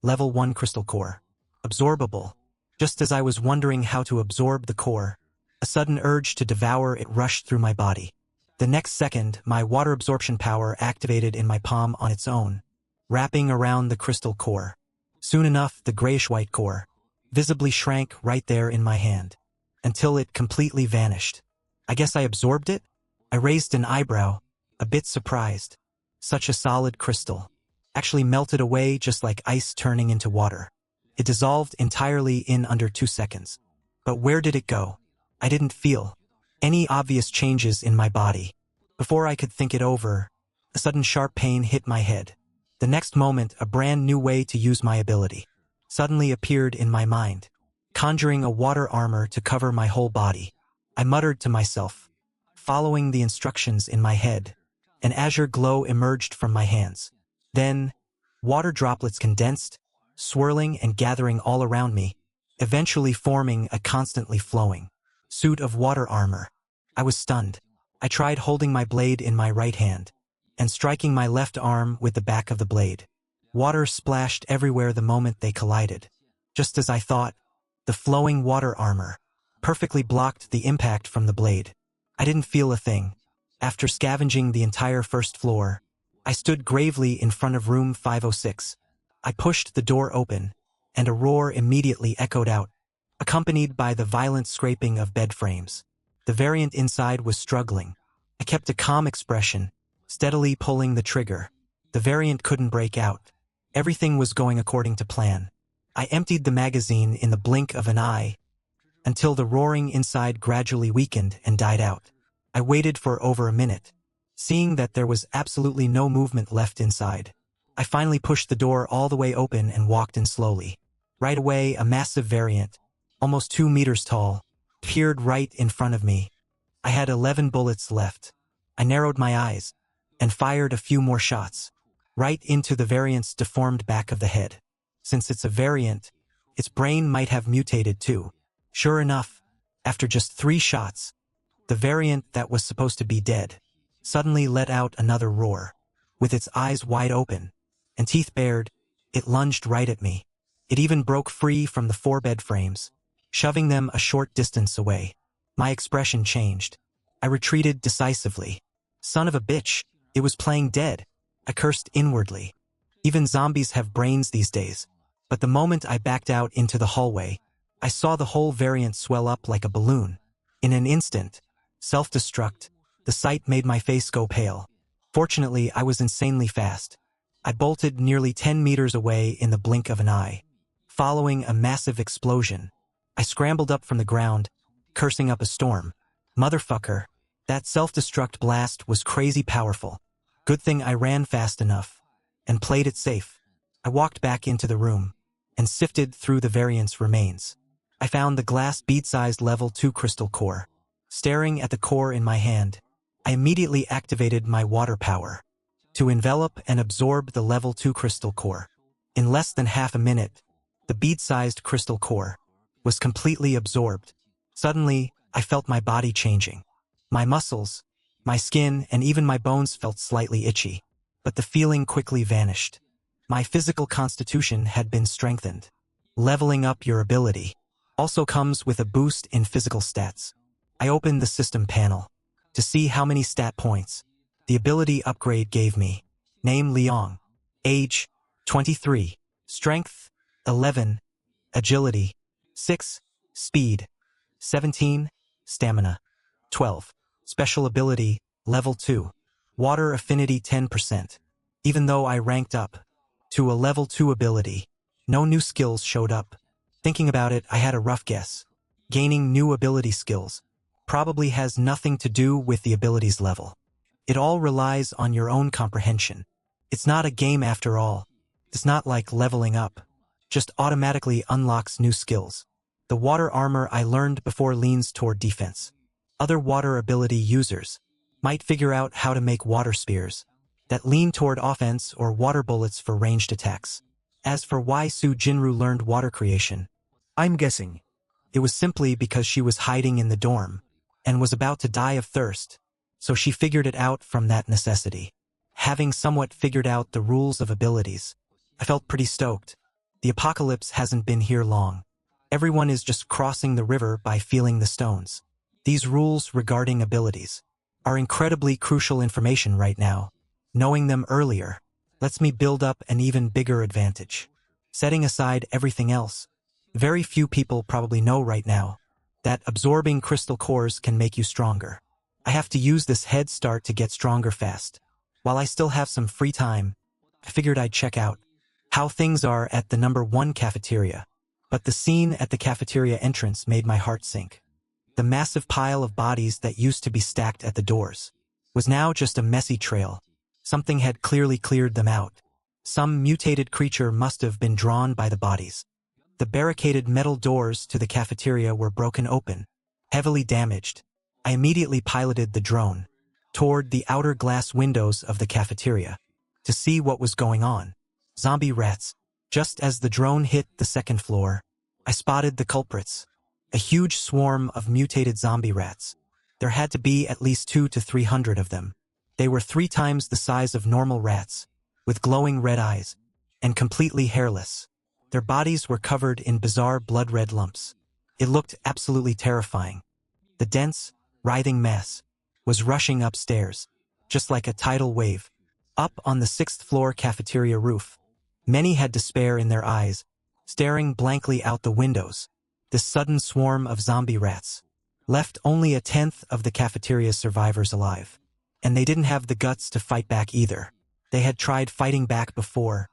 Speaker 1: Level 1 crystal core. Absorbable. Just as I was wondering how to absorb the core, a sudden urge to devour it rushed through my body. The next second, my water absorption power activated in my palm on its own, wrapping around the crystal core. Soon enough, the grayish-white core visibly shrank right there in my hand, until it completely vanished. I guess I absorbed it? I raised an eyebrow, a bit surprised. Such a solid crystal actually melted away just like ice turning into water. It dissolved entirely in under 2 seconds. But where did it go? I didn't feel any obvious changes in my body. Before I could think it over, a sudden sharp pain hit my head. The next moment, a brand new way to use my ability suddenly appeared in my mind, conjuring a water armor to cover my whole body. I muttered to myself, following the instructions in my head. An azure glow emerged from my hands. Then, water droplets condensed, swirling and gathering all around me, eventually forming a constantly flowing suit of water armor. I was stunned. I tried holding my blade in my right hand and striking my left arm with the back of the blade. Water splashed everywhere the moment they collided. Just as I thought, the flowing water armor perfectly blocked the impact from the blade. I didn't feel a thing. After scavenging the entire 1st floor, I stood gravely in front of room 506. I pushed the door open, and a roar immediately echoed out, accompanied by the violent scraping of bed frames. The variant inside was struggling. I kept a calm expression, steadily pulling the trigger. The variant couldn't break out. Everything was going according to plan. I emptied the magazine in the blink of an eye, until the roaring inside gradually weakened and died out. I waited for over a minute, seeing that there was absolutely no movement left inside. I finally pushed the door all the way open and walked in slowly. Right away, a massive variant, almost 2 meters tall, appeared right in front of me. I had 11 bullets left. I narrowed my eyes and fired a few more shots, right into the variant's deformed back of the head. Since it's a variant, its brain might have mutated too. Sure enough, after just 3 shots, the variant that was supposed to be dead suddenly let out another roar. With its eyes wide open and teeth bared, it lunged right at me. It even broke free from the 4 bed frames, shoving them a short distance away. My expression changed. I retreated decisively. Son of a bitch, it was playing dead. I cursed inwardly. Even zombies have brains these days. But the moment I backed out into the hallway, I saw the whole variant swell up like a balloon. In an instant, self-destruct, the sight made my face go pale. Fortunately, I was insanely fast. I bolted nearly 10 meters away in the blink of an eye. Following a massive explosion, I scrambled up from the ground, cursing up a storm. Motherfucker, that self-destruct blast was crazy powerful. Good thing I ran fast enough and played it safe. I walked back into the room and sifted through the variant's remains. I found the glass bead-sized level 2 crystal core. Staring at the core in my hand, I immediately activated my water power to envelop and absorb the level 2 crystal core. In less than half a minute, the bead-sized crystal core was completely absorbed. Suddenly, I felt my body changing. My muscles, my skin, and even my bones felt slightly itchy, but the feeling quickly vanished. My physical constitution had been strengthened. Leveling up your ability also comes with a boost in physical stats. I opened the system panel to see how many stat points the ability upgrade gave me. Name Liang. Age 23. Strength 11. Agility 6. Speed 17. Stamina 12. Special ability level 2. Water affinity 10%. Even though I ranked up to a level 2 ability, no new skills showed up. Thinking about it, I had a rough guess. Gaining new ability skills probably has nothing to do with the ability's level. It all relies on your own comprehension. It's not a game after all. It's not like leveling up. Just automatically unlocks new skills. The water armor I learned before leans toward defense. Other water ability users might figure out how to make water spears that lean toward offense or water bullets for ranged attacks. As for why Su Jinru learned water creation,
Speaker 3: I'm guessing
Speaker 1: it was simply because she was hiding in the dorm and was about to die of thirst, so she figured it out from that necessity. Having somewhat figured out the rules of abilities, I felt pretty stoked. The apocalypse hasn't been here long. Everyone is just crossing the river by feeling the stones. These rules regarding abilities are incredibly crucial information right now. Knowing them earlier lets me build up an even bigger advantage. Setting aside everything else, very few people probably know right now that absorbing crystal cores can make you stronger. I have to use this head start to get stronger fast. While I still have some free time, I figured I'd check out how things are at the number 1 cafeteria. But the scene at the cafeteria entrance made my heart sink. The massive pile of bodies that used to be stacked at the doors was now just a messy trail. Something had clearly cleared them out. Some mutated creature must have been drawn by the bodies. The barricaded metal doors to the cafeteria were broken open, heavily damaged. I immediately piloted the drone toward the outer glass windows of the cafeteria to see what was going on. Zombie rats. Just as the drone hit the second floor, I spotted the culprits. A huge swarm of mutated zombie rats. There had to be at least 200 to 300 of them. They were 3 times the size of normal rats, with glowing red eyes, and completely hairless. Their bodies were covered in bizarre blood-red lumps. It looked absolutely terrifying. The dense, writhing mass was rushing upstairs, just like a tidal wave. Up on the 6th floor cafeteria roof, many had despair in their eyes, staring blankly out the windows. This sudden swarm of zombie rats left only 1/10 of the cafeteria's survivors alive. And they didn't have the guts to fight back either. They had tried fighting back before,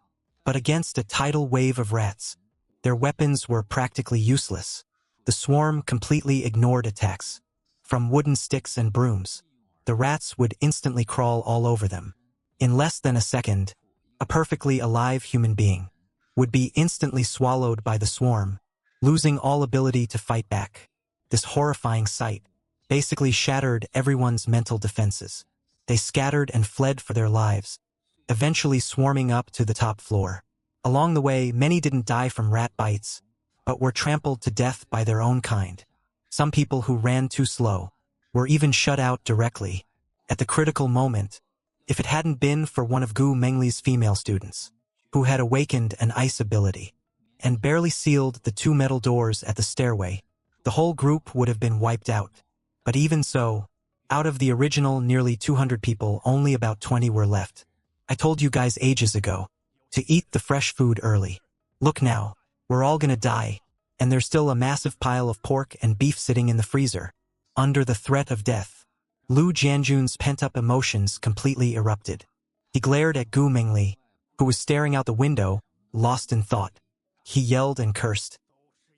Speaker 1: but against a tidal wave of rats, their weapons were practically useless. The swarm completely ignored attacks. From wooden sticks and brooms, the rats would instantly crawl all over them. In less than a second, a perfectly alive human being would be instantly swallowed by the swarm, losing all ability to fight back. This horrifying sight basically shattered everyone's mental defenses. They scattered and fled for their lives, eventually swarming up to the top floor. Along the way, many didn't die from rat bites, but were trampled to death by their own kind. Some people who ran too slow were even shut out directly at the critical moment. If it hadn't been for one of Gu Mengli's female students, who had awakened an ice ability and barely sealed the 2 metal doors at the stairway, the whole group would have been wiped out. But even so, out of the original nearly 200 people, only about 20 were left. I told you guys ages ago to eat the fresh food early. Look now, we're all gonna die. and there's still a massive pile of pork and beef sitting in the freezer. Under the threat of death, Lu Jianjun's pent-up emotions completely erupted. He glared at Gu Mingli, who was staring out the window, lost in thought. He yelled and cursed.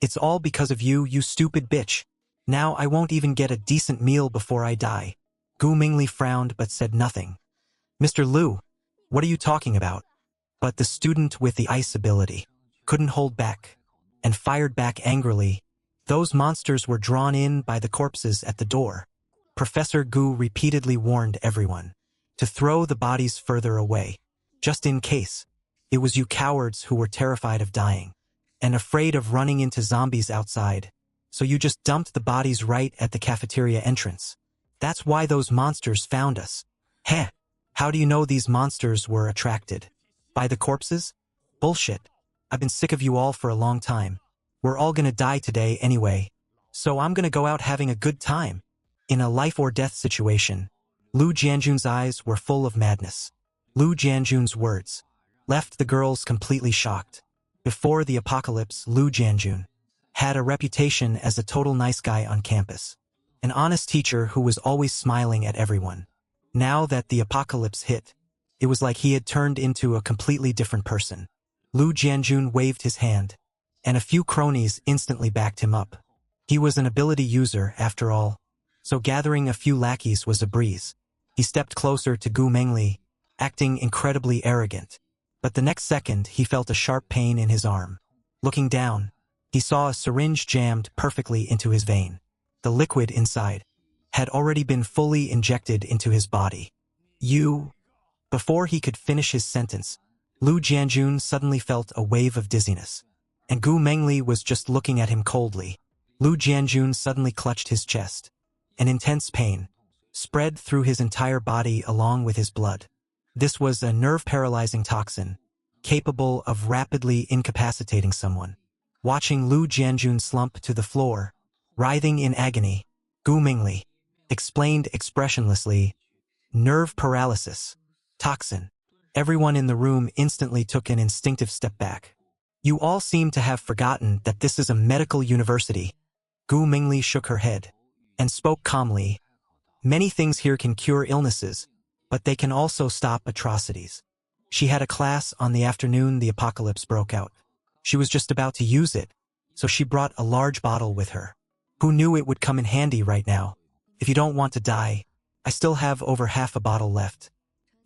Speaker 1: "It's all because of you, you stupid bitch. Now I won't even get a decent meal before I die." Gu Mingli frowned but said nothing. "Mr. Lu, what are you talking about?" But the student with the ice ability couldn't hold back and fired back angrily. Those monsters were drawn in by the corpses at the door. Professor Gu repeatedly warned everyone to throw the bodies further away, just in case. It was you cowards who were terrified of dying and afraid of running into zombies outside, so you just dumped the bodies right at the cafeteria entrance. That's why those monsters found us. Heh, how do you know these monsters were attracted by the corpses? Bullshit. I've been sick of you all for a long time. We're all gonna die today anyway, so I'm gonna go out having a good time. In a life-or-death situation, Lu Jianjun's eyes were full of madness. Lu Jianjun's words left the girls completely shocked. Before the apocalypse, Lu Jianjun had a reputation as a total nice guy on campus, an honest teacher who was always smiling at everyone. Now that the apocalypse hit, it was like he had turned into a completely different person. Lu Jianjun waved his hand, and a few cronies instantly backed him up. He was an ability user, after all, so gathering a few lackeys was a breeze. He stepped closer to Gu Mengli, acting incredibly arrogant. But the next second, he felt a sharp pain in his arm. Looking down, he saw a syringe jammed perfectly into his vein. The liquid inside had already been fully injected into his body. "You..." Before he could finish his sentence, Lu Jianjun suddenly felt a wave of dizziness, and Gu Mengli was just looking at him coldly. Lu Jianjun suddenly clutched his chest. An intense pain spread through his entire body along with his blood. This was a nerve-paralyzing toxin, capable of rapidly incapacitating someone. Watching Lu Jianjun slump to the floor, writhing in agony, Gu Mingli explained expressionlessly, "Nerve paralysis. Toxin." Everyone in the room instantly took an instinctive step back. "You all seem to have forgotten that this is a medical university." Gu Mingli shook her head and spoke calmly. "Many things here can cure illnesses, but they can also stop atrocities." She had a class on the afternoon the apocalypse broke out. She was just about to use it, so she brought a large bottle with her. Who knew it would come in handy right now? "If you don't want to die, I still have over half a bottle left.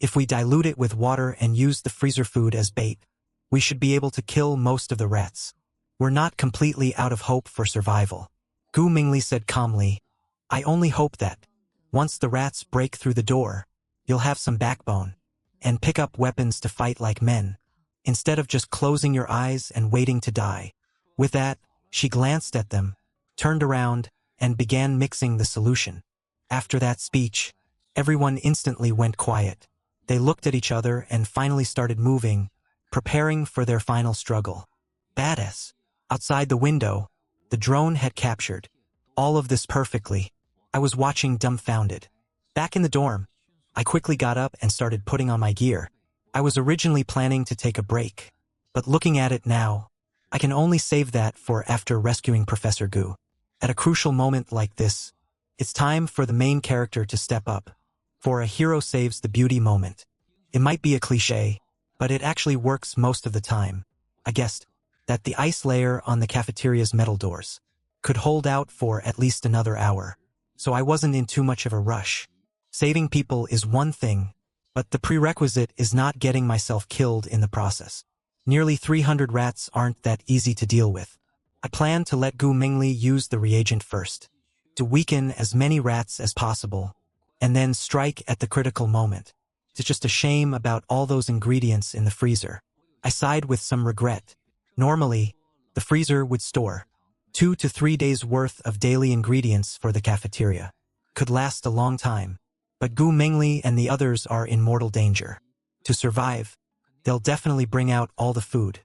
Speaker 1: If we dilute it with water and use the freezer food as bait, we should be able to kill most of the rats. We're not completely out of hope for survival." Gu Mingli said calmly, "I only hope that, once the rats break through the door, you'll have some backbone and pick up weapons to fight like men, instead of just closing your eyes and waiting to die." With that, she glanced at them, turned around, and began mixing the solution. After that speech, everyone instantly went quiet. They looked at each other and finally started moving, preparing for their final struggle. Badass. Outside the window, the drone had captured all of this perfectly. I was watching dumbfounded. Back in the dorm, I quickly got up and started putting on my gear. I was originally planning to take a break, but looking at it now, I can only save that for after rescuing Professor Gu. At a crucial moment like this, it's time for the main character to step up. For a hero saves the beauty moment. It might be a cliché, but it actually works most of the time. I guessed that the ice layer on the cafeteria's metal doors could hold out for at least another hour, so I wasn't in too much of a rush. Saving people is one thing, but the prerequisite is not getting myself killed in the process. Nearly 300 rats aren't that easy to deal with. I plan to let Gu Mingli use the reagent first, to weaken as many rats as possible, and then strike at the critical moment. It's just a shame about all those ingredients in the freezer. I sighed with some regret. Normally, the freezer would store 2 to 3 days worth of daily ingredients for the cafeteria. Could last a long time. But Gu Mingli and the others are in mortal danger. To survive, they'll definitely bring out all the food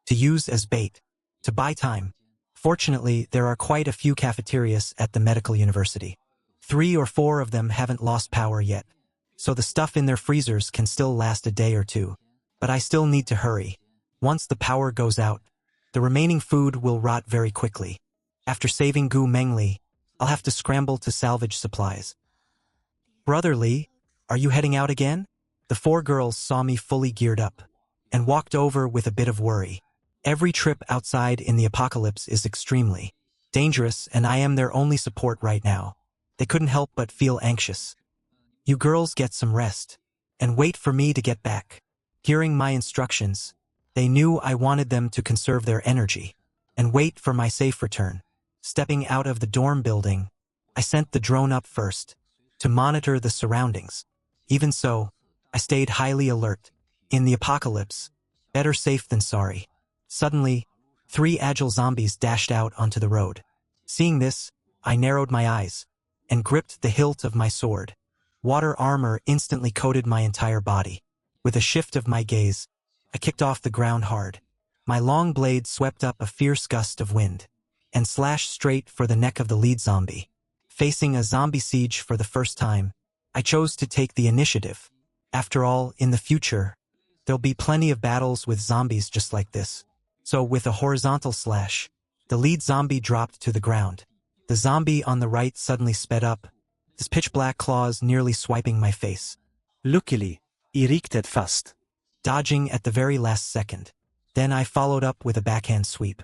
Speaker 1: to use as bait, to buy time. Fortunately, there are quite a few cafeterias at the medical university. 3 or 4 of them haven't lost power yet, so the stuff in their freezers can still last a day or two. But I still need to hurry. Once the power goes out, The remaining food will rot very quickly. After saving Gu Mengli, I'll have to scramble to salvage supplies. Brother Li, are you heading out again? The four girls saw me fully geared up and walked over with a bit of worry. Every trip outside in the apocalypse is extremely dangerous, and I am their only support right now. They couldn't help but feel anxious. You girls get some rest and wait for me to get back. Hearing my instructions, they knew I wanted them to conserve their energy and wait for my safe return. Stepping out of the dorm building, I sent the drone up first to monitor the surroundings. Even so, I stayed highly alert. In the apocalypse, better safe than sorry. Suddenly, 3 agile zombies dashed out onto the road. Seeing this, I narrowed my eyes and gripped the hilt of my sword. Water armor instantly coated my entire body. With a shift of my gaze, I kicked off the ground hard. My long blade swept up a fierce gust of wind and slashed straight for the neck of the lead zombie. Facing a zombie siege for the first time, I chose to take the initiative. After all, in the future, there'll be plenty of battles with zombies just like this. So with a horizontal slash, the lead zombie dropped to the ground. The zombie on the right suddenly sped up, his pitch-black claws nearly swiping my face.
Speaker 3: Luckily, he reacted fast,
Speaker 1: Dodging at the very last second. Then I followed up with a backhand sweep.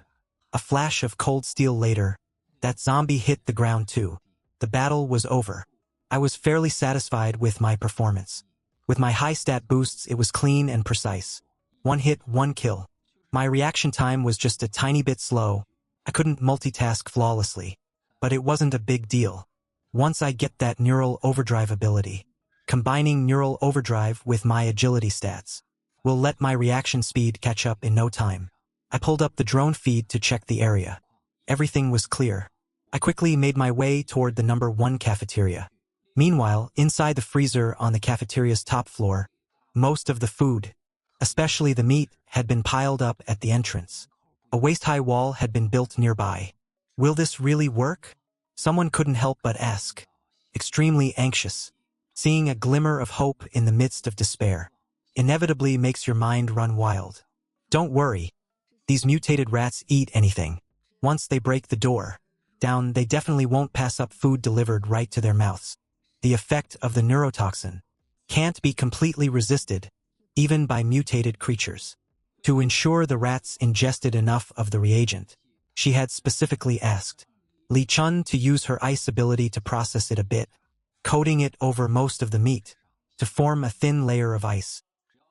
Speaker 1: A flash of cold steel later, that zombie hit the ground too. The battle was over. I was fairly satisfied with my performance. With my high stat boosts, it was clean and precise. 1 hit, 1 kill. My reaction time was just a tiny bit slow. I couldn't multitask flawlessly, but it wasn't a big deal. Once I get that neural overdrive ability, combining neural overdrive with my agility stats will let my reaction speed catch up in no time. I pulled up the drone feed to check the area. Everything was clear. I quickly made my way toward the number 1 cafeteria. Meanwhile, inside the freezer on the cafeteria's top floor, most of the food, especially the meat, had been piled up at the entrance. A waist-high wall had been built nearby. Will this really work? Someone couldn't help but ask. Extremely anxious. Seeing a glimmer of hope in the midst of despair inevitably makes your mind run wild. Don't worry. These mutated rats eat anything. Once they break the door down, they definitely won't pass up food delivered right to their mouths. The effect of the neurotoxin can't be completely resisted, even by mutated creatures. To ensure the rats ingested enough of the reagent, she had specifically asked Li Chun to use her ice ability to process it a bit, coating it over most of the meat to form a thin layer of ice.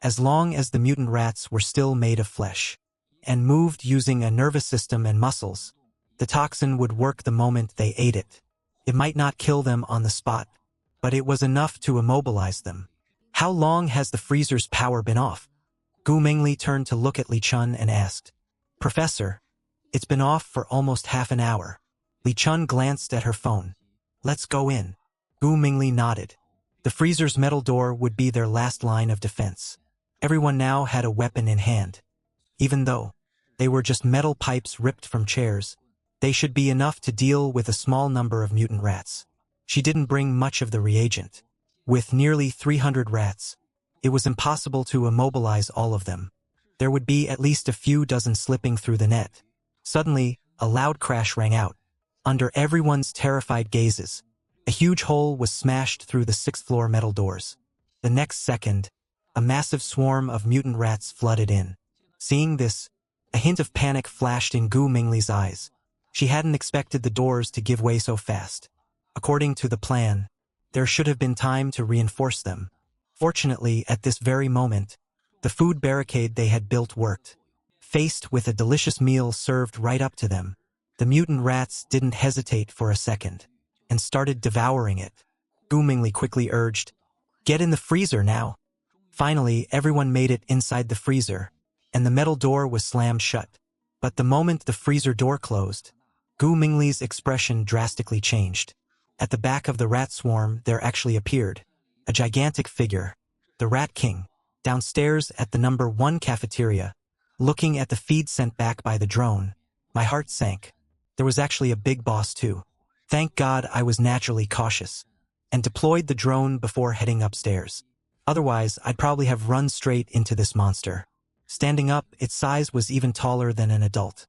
Speaker 1: As long as the mutant rats were still made of flesh and moved using a nervous system and muscles, the toxin would work the moment they ate it. It might not kill them on the spot, but it was enough to immobilize them. How long has the freezer's power been off? Gu Mingli turned to look at Li Chun and asked, Professor, it's been off for almost half an hour. Li Chun glanced at her phone. Let's go in. Gu Mingli nodded. The freezer's metal door would be their last line of defense. Everyone now had a weapon in hand. Even though they were just metal pipes ripped from chairs, they should be enough to deal with a small number of mutant rats. She didn't bring much of the reagent. With nearly 300 rats, it was impossible to immobilize all of them. There would be at least a few dozen slipping through the net. Suddenly, a loud crash rang out. Under everyone's terrified gazes, a huge hole was smashed through the 6th-floor metal doors. The next second, a massive swarm of mutant rats flooded in. Seeing this, a hint of panic flashed in Gu Mingli's eyes. She hadn't expected the doors to give way so fast. According to the plan, there should have been time to reinforce them. Fortunately, at this very moment, the food barricade they had built worked. Faced with a delicious meal served right up to them, the mutant rats didn't hesitate for a second and started devouring it. Gu Mingli quickly urged, Get in the freezer now. Finally, everyone made it inside the freezer, and the metal door was slammed shut. But the moment the freezer door closed, Gu Mingli's expression drastically changed. At the back of the rat swarm, there actually appeared a gigantic figure, the Rat King, downstairs at the number 1 cafeteria. Looking at the feed sent back by the drone, my heart sank. There was actually a big boss too. Thank God I was naturally cautious and deployed the drone before heading upstairs. Otherwise, I'd probably have run straight into this monster. Standing up, its size was even taller than an adult.